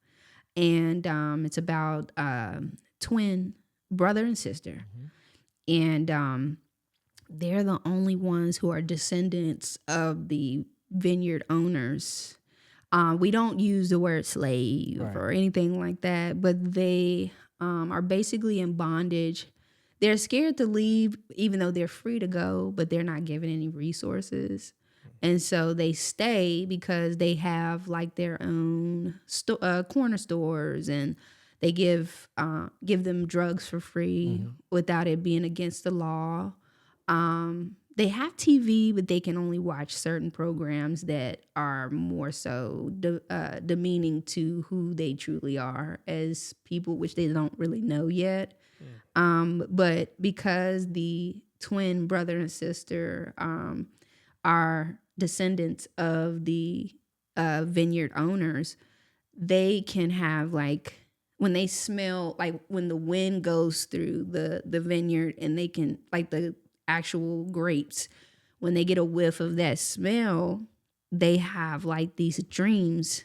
And it's about twin brother and sister. And they're the only ones who are descendants of the vineyard owners. We don't use the word slave or anything like that, but they are basically in bondage. They're scared to leave, even though they're free to go, but they're not given any resources. And so they stay because they have like their own corner stores, and they give them drugs for free without it being against the law. They have TV, but they can only watch certain programs that are more so demeaning to who they truly are as people, which they don't really know yet. But because the twin brother and sister are descendants of the vineyard owners, they can have like, when they smell, like when the wind goes through the vineyard, and they can, like the actual grapes, when they get a whiff of that smell, they have like these daydreams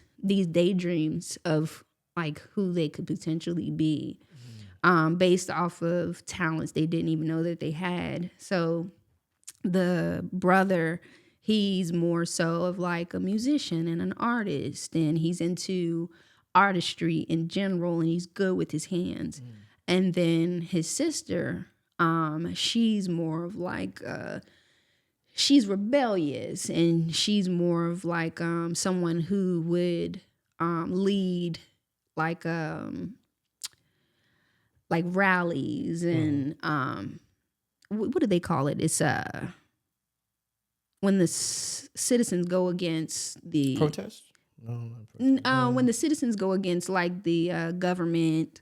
of like who they could potentially be, based off of talents they didn't even know that they had. So the brother, he's more so of like a musician and an artist, and he's into artistry in general, and he's good with his hands. And then his sister, she's more of like she's rebellious, and she's more of like someone who would lead like rallies and what do they call it? It's when the citizens go against the Protest? No. when the citizens go against like the government.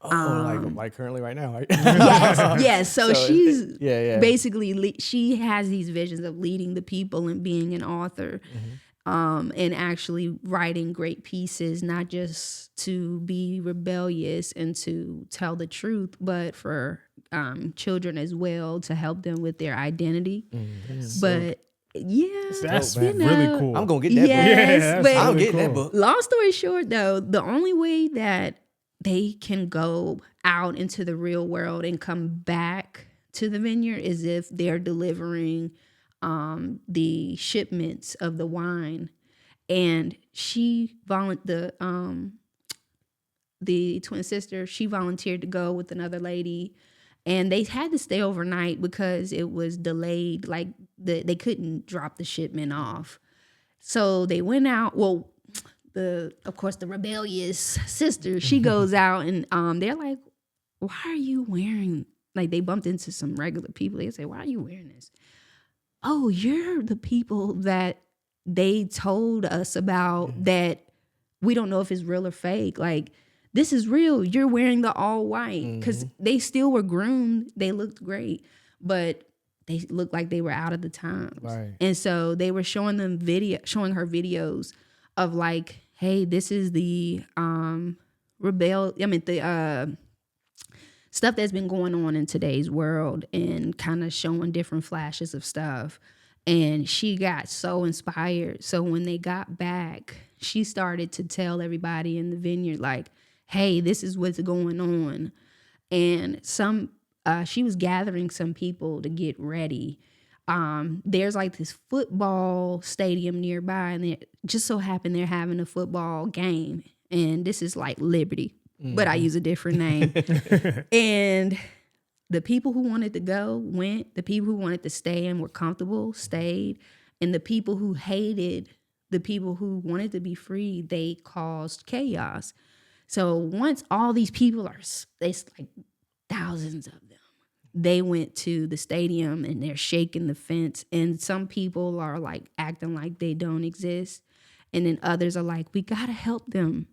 Like currently right now, right? Yes. So she's basically she has these visions of leading the people and being an author, and actually writing great pieces, not just to be rebellious and to tell the truth, but for children as well, to help them with their identity. But that's really cool. I'm gonna get that book. But I'm getting that book. Long story short, though, the only way that they can go out into the real world and come back to the vineyard is if they're delivering the shipments of the wine. And the twin sister, she volunteered to go with another lady, and they had to stay overnight because it was delayed. Like they couldn't drop the shipment off. So they went out. Well, of course, the rebellious sister, she goes out, and they're like, why are you wearing, like they bumped into some regular people. They say, why are you wearing this? Oh, you're the people that they told us about that we don't know if it's real or fake. Like, this is real. You're wearing the all white, because they still were groomed. They looked great, but they looked like they were out of the times. Right. And so they were showing her videos of like, hey, this is the stuff that's been going on in today's world, and kind of showing different flashes of stuff. And she got so inspired. So when they got back, she started to tell everybody in the vineyard, like, hey, this is what's going on. And she was gathering some people to get ready. There's like this football stadium nearby, and it just so happened they're having a football game. And this is like Liberty, but I use a different name. And The people who wanted to go went. The people who wanted to stay and were comfortable stayed. And the people who hated, the people who wanted to be free, they caused chaos. So once all these people it's like thousands of them, they went to the stadium and they're shaking the fence. And some people are like acting like they don't exist. And then others are like, we got to help them.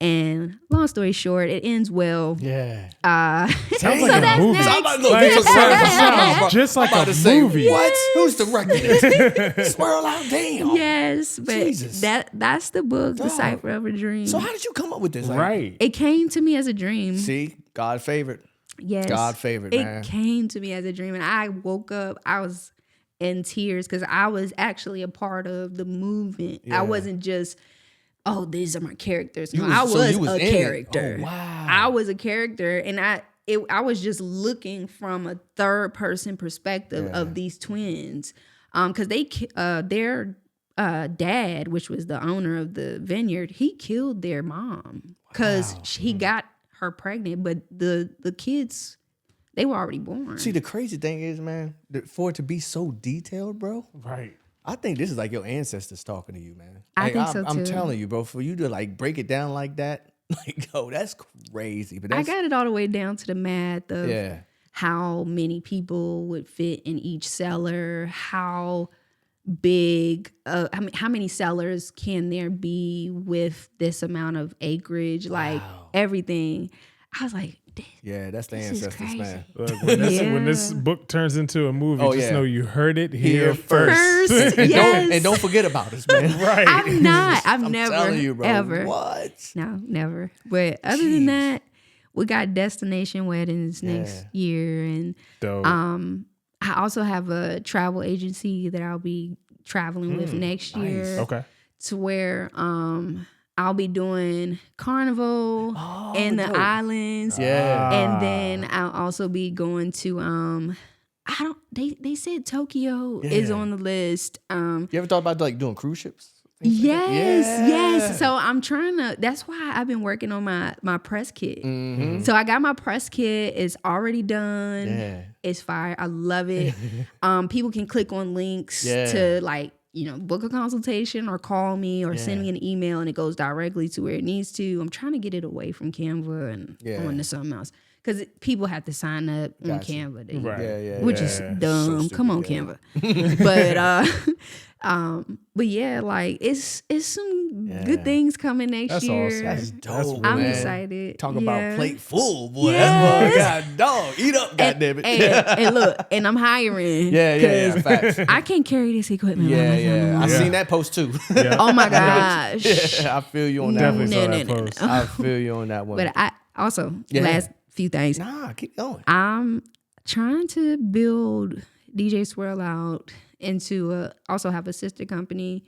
And long story short, it ends well. Yeah. Sounds like a movie. Just like a movie. What? Who's directing it? Swirl out, damn. Yes, but Jesus. that's the book, The Dog. Cipher of a Dream. So how did you come up with this? Like, Right. It came to me as a dream. See, God favorite. Yes. God favorite, man. It came to me as a dream. And I woke up, I was in tears because I was actually a part of the movement. Yeah. I wasn't just, oh, these are my characters. No, You was- so I you was was a in it. character. Oh, wow. I was a character. And I was just looking from a third person perspective of these twins. Because their dad, which was the owner of the vineyard, he killed their mom because he got her pregnant, but the kids, they were already born. See, the crazy thing is, man, for it to be so detailed, bro. Right. I think this is like your ancestors talking to you, man. I Like, think so, I'm too. telling you, bro, for you to like break it down like that, like, yo, that's crazy. But that's, I got it all the way down to the math of yeah. how many people would fit in each cellar, how big, how many cellars can there be with this amount of acreage, like everything. I was like, Yeah, that's the this is ancestors, crazy. man. Look, when this book turns into a movie, Oh, just yeah. know you heard it here first. First, And yes. don't forget about us, man. Right. I'm not. I'm never, telling you, bro. ever. What? No, never. But other than that, we got destination weddings next year, and Dope. I also have a travel agency that I'll be traveling with next year. Okay. To where I'll be doing Carnival in the islands. Yeah. And then I'll also be going to they said Tokyo is on the list. You ever thought about like doing cruise ships? Yes. So I'm trying to, that's why I've been working on my press kit. So I got my press kit. It's already done. Yeah. It's fire. I love it. People can click on links Yeah. to like, book a consultation or call me or send me an email, and it goes directly to where it needs to. I'm trying to get it away from Canva and on to something else. Because people have to sign up on Canva. Which is dumb. Come on, Canva. But yeah, like it's some good things coming next That's year. awesome. That's dope. I'm man. excited. Talk about plate full, boy. Yes. That's God dog. Eat up, goddammit. And look, and I'm hiring. Yeah. Facts. I can't carry this equipment. by myself. Yeah. I seen that post too. Oh my gosh. I feel you on that one. Definitely saw that post. I feel you on that one. But I also last few things. Nah, keep going. I'm trying to build DJ Swirlout into also have a sister company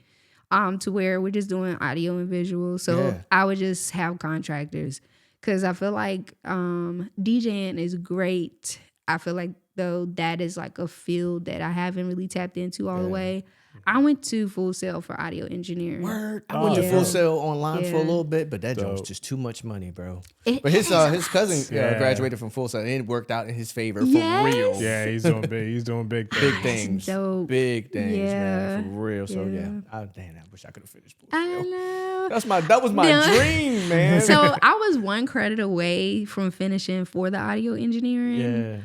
to where we're just doing audio and visual. So I would just have contractors because I feel like DJing is great. I feel like though that is like a field that I haven't really tapped into all the way. I went to Full Sail for audio engineering. Word. I went to Full Sail online for a little bit, but that was just too much money, bro. But his cousin graduated from Full Sail and it worked out in his favor for real. Yeah, he's doing big. He's doing big things. Big things. dope. Big things, man. For real. So I wish I could have finished Full Sail. I know. That was my dream, man. So I was one credit away from finishing for the audio engineering. Yeah.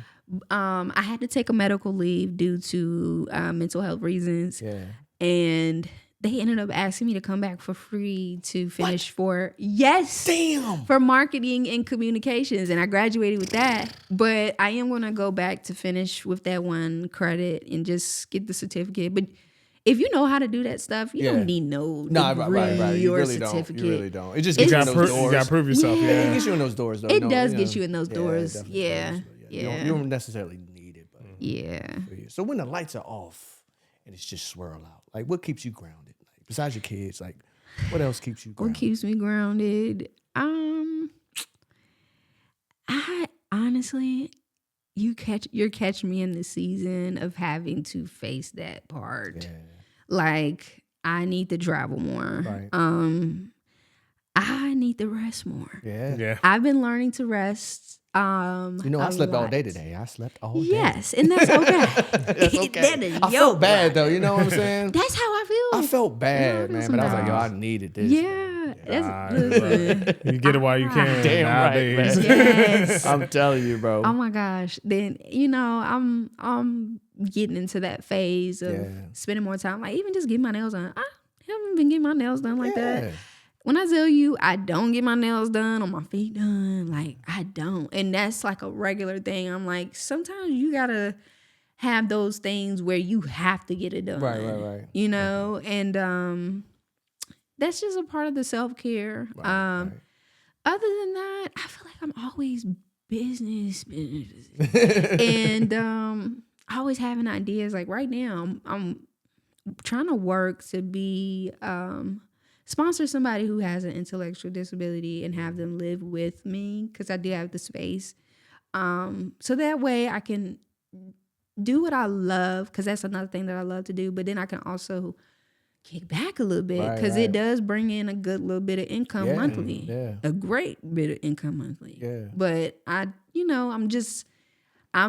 I had to take a medical leave due to mental health reasons. Yeah. And they ended up asking me to come back for free to finish for marketing and communications. And I graduated with that. But I am going to go back to finish with that one credit and just get the certificate. But if you know how to do that stuff, you don't need no degree right. You or really certificate. don't. You really don't. It just gets you in those doors. You got to prove yourself. It Yeah. gets you in those doors, though. It does get you in those doors. definitely Yeah. does. You don't necessarily need it, but Yeah. So when the lights are off and it's just swirl out, like what keeps you grounded? Like besides your kids, like what else keeps you grounded? What keeps me grounded? I honestly, you're catching me in the season of having to face that part. Yeah. Like I need to travel more. Right. I need to rest more. Yeah. I've been learning to rest. I slept all day today. I slept all day. Yes, and that's okay. That's okay. I felt bad though. You know what I'm saying? That's how I feel. I felt bad, man. But I was like, yo, I needed this. Listen. You get it while you can. Damn nowadays. right, man. Yes. I'm telling you, bro. Oh my gosh. Then I'm getting into that phase of spending more time. Like even just getting my nails done. I haven't been getting my nails done like that. When I tell you I don't get my nails done or my feet done, like I don't. And that's like a regular thing. I'm like, sometimes you gotta have those things where you have to get it done. Right. You know, and that's just a part of the self-care. Other than that, I feel like I'm always business. And always having ideas. Like right now, I'm trying to work to be sponsor somebody who has an intellectual disability and have them live with me because I do have the space. So that way I can do what I love, because that's another thing that I love to do. But then I can also kick back a little bit because it does bring in a good little bit of income monthly. Yeah. A great bit of income monthly. Yeah. But I'm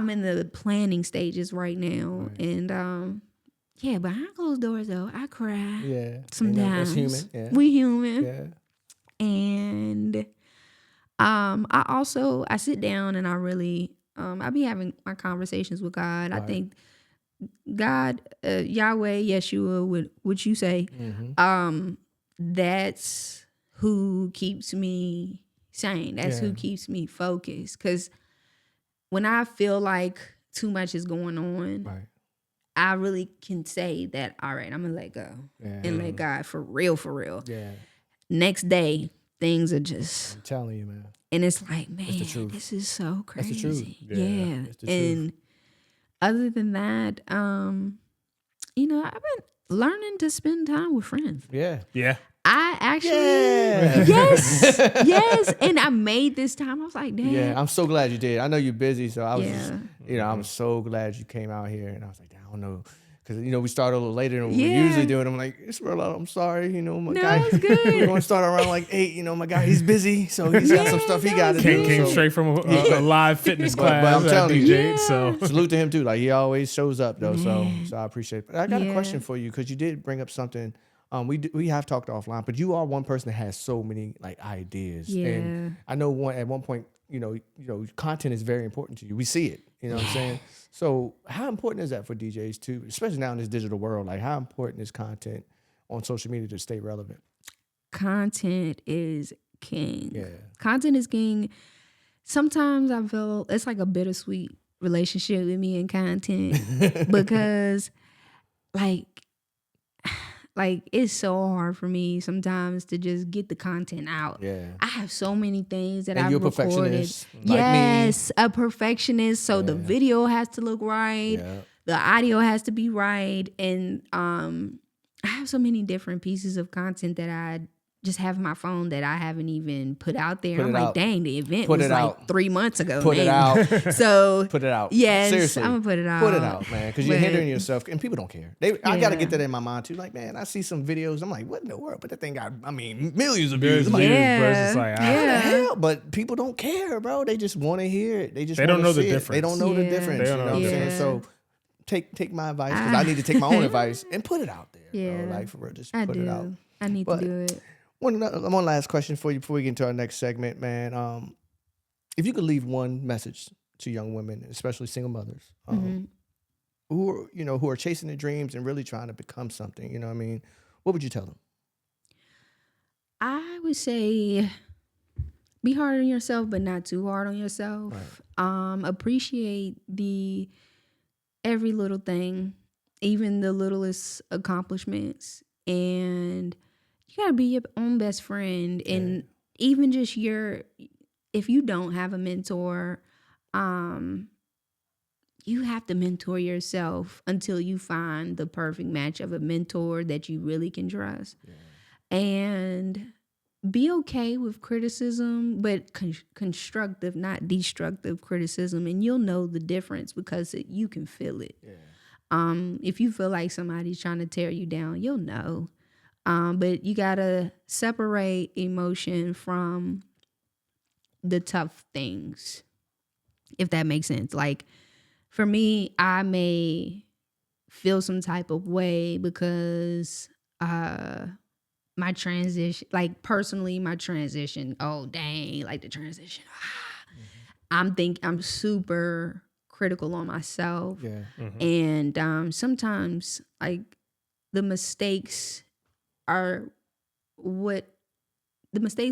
in the planning stages right now. Right. And behind closed doors though, I cry. Yeah. Sometimes. That's human. Yeah. We human. Yeah. And I sit down and I really I be having my conversations with God. Right. I think God, Yahweh, Yeshua, what you say, that's who keeps me sane. That's who keeps me focused. Because when I feel like too much is going on, I really can say that, all right, I'm going to let go and let God for real. Yeah. Next day, things are just... I'm telling you, man. And it's like, man, this is so crazy. That's the truth. Yeah. And other than that, I've been learning to spend time with friends. Yeah. Yeah. I actually, yes. And I made this time. I was like, damn. Yeah, I'm so glad you did. I know you're busy, so I was just, I'm so glad you came out here. And I was like, I don't know. Because, we started a little later than we usually do. And I'm like, Swirlout, I'm sorry. My guy, it's good. We're going to start around like 8. My guy, he's busy. So he's got some stuff he got to do. Came straight from a live fitness class. But I'm telling you, DJ, so salute to him too. Like, he always shows up, though. So I appreciate it. But I got a question for you, because you did bring up something. We have talked offline, but you are one person that has so many like ideas. Yeah. And I know at one point, content is very important to you. We see it. You know what I'm saying? So how important is that for DJs too, especially now in this digital world? Like, how important is content on social media to stay relevant? Content is king. Yeah. Content is king. Sometimes I feel it's like a bittersweet relationship with me and content because like it's so hard for me sometimes to just get the content out. Yeah. I have so many things that I've recorded. Perfectionist, yes, like me. A perfectionist. So the video has to look right. Yeah. The audio has to be right. And I have so many different pieces of content that I just have my phone that I haven't even put out there. I'm like, dang, the event was like 3 months ago. Put it out. So put it out. Yes, seriously, I'm gonna put it out. Put it out, man, because you're hindering yourself, and people don't care. I gotta get that in my mind too. Like, man, I see some videos. I'm like, what in the world? But that thing got, millions of views. Like, like, how the hell? But people don't care, bro. They just want to hear it. They don't know the difference. They don't know the difference. You know what I'm saying? So take my advice, because I need to take my own advice and put it out there. Yeah, bro. Like, for real, just put it out. I need to do it. One last question for you before we get into our next segment, man. If you could leave one message to young women, especially single mothers, who are chasing their dreams and really trying to become something, what would you tell them? I would say be hard on yourself, but not too hard on yourself. Right. Appreciate every little thing, even the littlest accomplishments, and you gotta be your own best friend. And even just if you don't have a mentor, you have to mentor yourself until you find the perfect match of a mentor that you really can trust. Yeah. And be okay with criticism, but constructive, not destructive criticism. And you'll know the difference because you can feel it. Yeah. If you feel like somebody's trying to tear you down, you'll know. But you gotta separate emotion from the tough things, if that makes sense. Like for me, I may feel some type of way because my transition, like personally, my transition, oh dang, like the transition. I'm super critical on myself. Yeah. And sometimes like the mistakes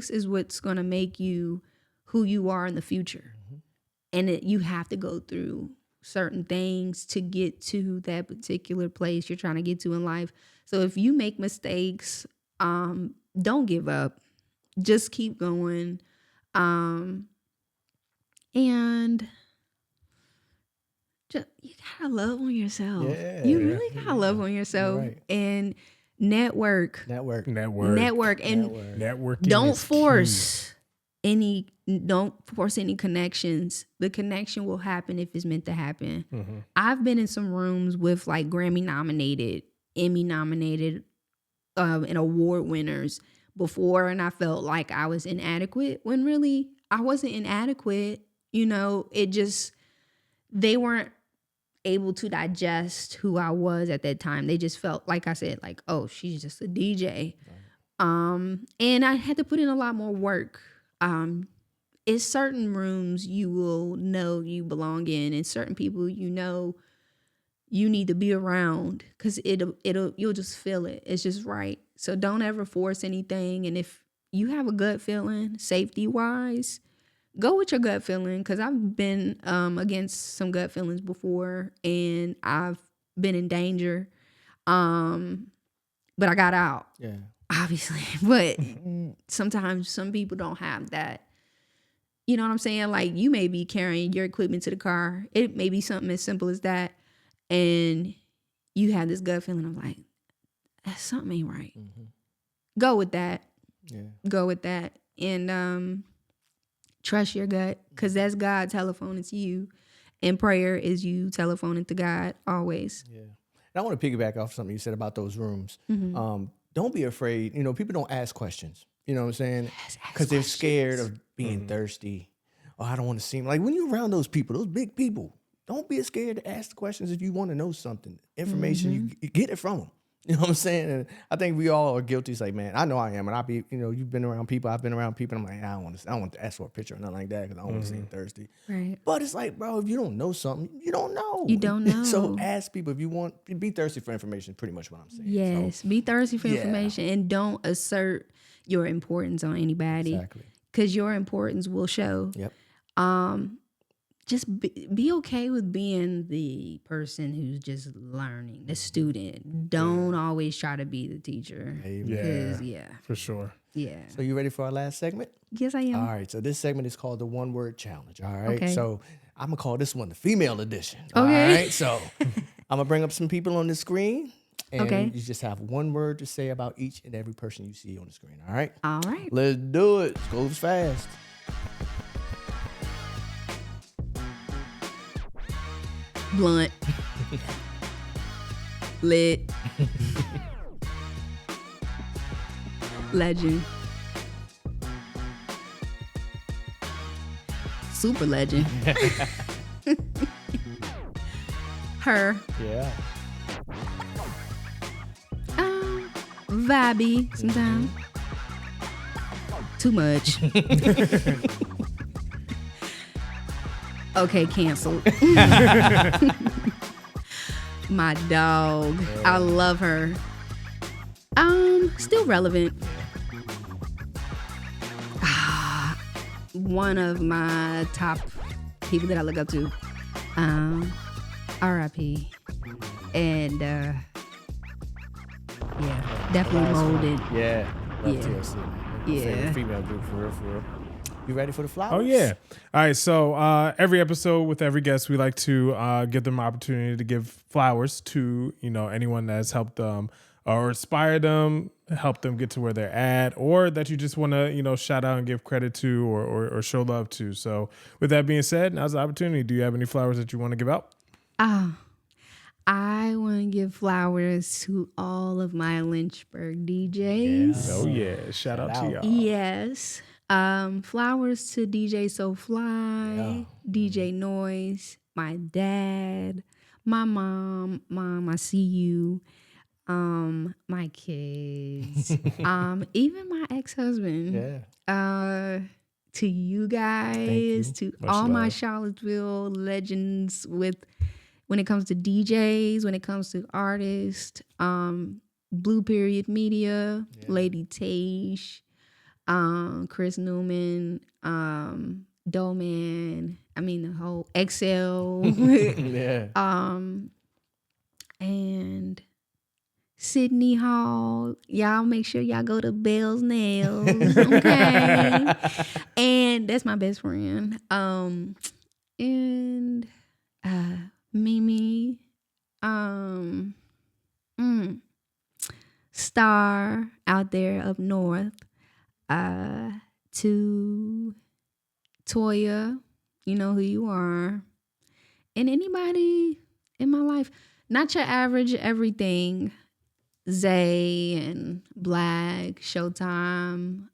is what's gonna make you who you are in the future. And you have to go through certain things to get to that particular place you're trying to get to in life. So if you make mistakes, don't give up. Just keep going. And you gotta love on yourself. Yeah. You really gotta love on yourself. Right. And network. And Networking don't force any connections. The connection will happen if it's meant to happen. I've been in some rooms with like Grammy nominated, Emmy nominated, and award winners before, and I felt like I was inadequate when really I wasn't inadequate. You know, they weren't able to digest who I was at that time. They just felt, like I said, like, oh, she's just a DJ. And I had to put in a lot more work. It's certain rooms you will know you belong in, and certain people you know you need to be around because you'll just feel it. It's just right. So don't ever force anything. And if you have a gut feeling, safety wise, go with your gut feeling, because I've been against some gut feelings before, and I've been in danger. But I got out. Yeah. Obviously. But sometimes some people don't have that. You know what I'm saying? Like, you may be carrying your equipment to the car. It may be something as simple as that. And you have this gut feeling of like, something ain't right. Go with that. Yeah. Go with that. And trust your gut, because that's God telephoning to you. And prayer is you telephoning to God always. Yeah. And I want to piggyback off something you said about those rooms. Don't be afraid. You know, people don't ask questions. You know what I'm saying? Because they're scared of being thirsty. Or I don't want to seem like, when you're around those people, those big people, don't be scared to ask the questions if you want to know something. Information, you get it from them. You know what I'm saying? And I think we all are guilty. It's like, man, I know I am. And I'll be, you know, you've been around people, I've been around people, and I'm like, I don't want to ask for a picture or nothing like that because I don't want to seem thirsty. Right. But it's like, bro, if you don't know something, you don't know. You don't know. So ask people if you want. Be thirsty for information, pretty much what I'm saying. Yes. So, be thirsty for information, and don't assert your importance on anybody. Exactly. Because your importance will show. Yep. Just be okay with being the person who's just learning, the student. Don't always try to be the teacher. Amen. For sure. Yeah. So you ready for our last segment? Yes, I am. All right. So this segment is called the One Word Challenge. All right. Okay. So I'm going to call this one the female edition. Okay. All right. So I'm going to bring up some people on the screen. And you just have one word to say about each and every person you see on the screen. All right. All right. Let's do it. Goes fast. Blunt. Lit. Legend. Super legend. Her. Yeah. Vibey sometimes. Too much. Okay, canceled. My dog. I love her. Still relevant. One of my top people that I look up to. R.I.P. And definitely molded. Yeah. Love TLC. Yeah. Favorite female group, for real. You ready for the flowers? Oh, yeah. All right. So every episode with every guest, we like to give them an opportunity to give flowers to, you know, anyone that's helped them or inspire them, help them get to where they're at, or that you just want to, you know, shout out and give credit to or show love to. So with that being said, now's the opportunity. Do you have any flowers that you want to give out? I want to give flowers to all of my Lynchburg DJs. Oh yeah, shout out to y'all. Yes. Flowers to DJ So Fly, DJ Noise, my dad, my mom, I see you, my kids, even my ex-husband. To you guys, to Much all my love. Charlottesville legends when it comes to DJs, when it comes to artists, Blue Period Media, Lady Tash, Chris Newman, Doman, the whole XL, and Sydney Hall. Y'all make sure y'all go to Bell's Nails, okay? And that's my best friend. And Mimi, Star out there up north, to Toya, you know who you are, and anybody in my life, not your average everything, Zay and Black, Showtime.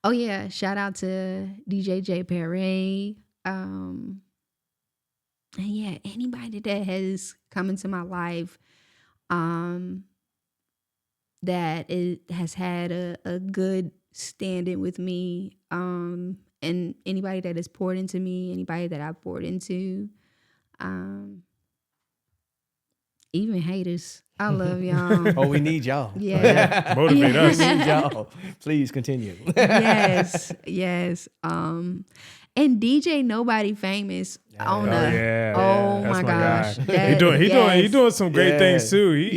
Oh yeah, shout out to DJ J Perry. And yeah, anybody that has come into my life that has had a good standing with me, and anybody that has poured into me, anybody that I've poured into, even haters. I love y'all. Oh, we need y'all. Yeah. Motivate us. We need y'all. Please continue. Yes. And DJ Nobody Famous on oh That's my gosh. guy. He doing some great things too.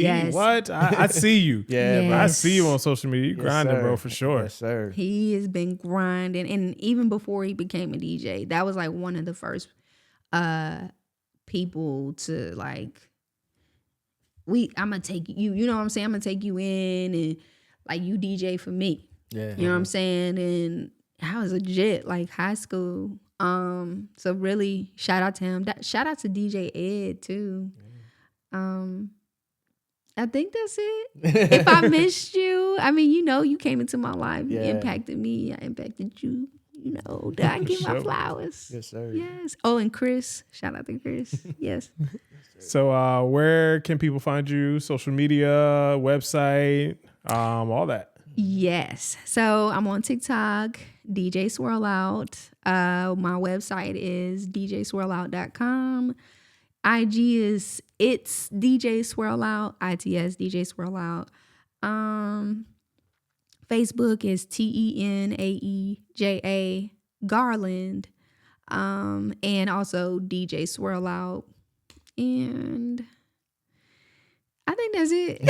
I see you. I see you on social media. You grinding, bro, for sure. Yes, sir. He has been grinding, and even before he became a DJ, that was like one of the first people to like. I'm gonna take you. You know what I'm saying? I'm gonna take you in, and like you DJ for me. Yeah. You know what I'm saying? And I was legit like high school. So really shout out to him. Shout out to DJ Ed too. I think that's it. If I missed you, you came into my life. You impacted me. I impacted you. Did I give my flowers? Yes, sir. Yes. Oh, and Chris. Shout out to Chris. Yes. So where can people find you? Social media, website, all that. Yes. So I'm on TikTok, DJ Swirlout. My website is djswirlout.com. IG is it's DJ Swirlout, ITS DJ Swirlout. Facebook is TENAEJA Garland. And also DJ Swirlout. And I think that's it.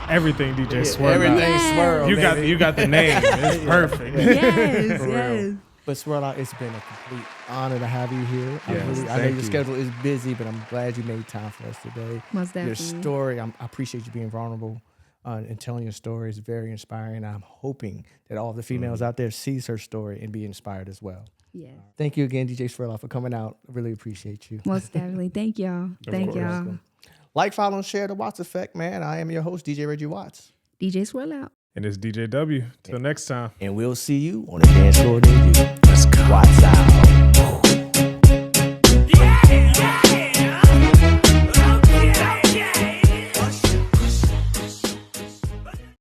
Everything DJ Swirl. Everything Swirl. You got the name. It's perfect. Yes. But Swirlout, it's been a complete honor to have you here. Yes, I know your schedule is busy, but I'm glad you made time for us today. Most definitely. Your story, I appreciate you being vulnerable and telling your story is very inspiring. I'm hoping that all the females out there sees her story and be inspired as well. Yeah. Thank you again, DJ Swirlout, for coming out. I really appreciate you. Most definitely. Thank y'all. Thank y'all. Like, follow, and share the Wattz Effect, man. I am your host, DJ Reggie Wattz. DJ Swirlout. And it's DJ W. Till next time. And we'll see you on the dance floor near you. Let's go. Wattz out.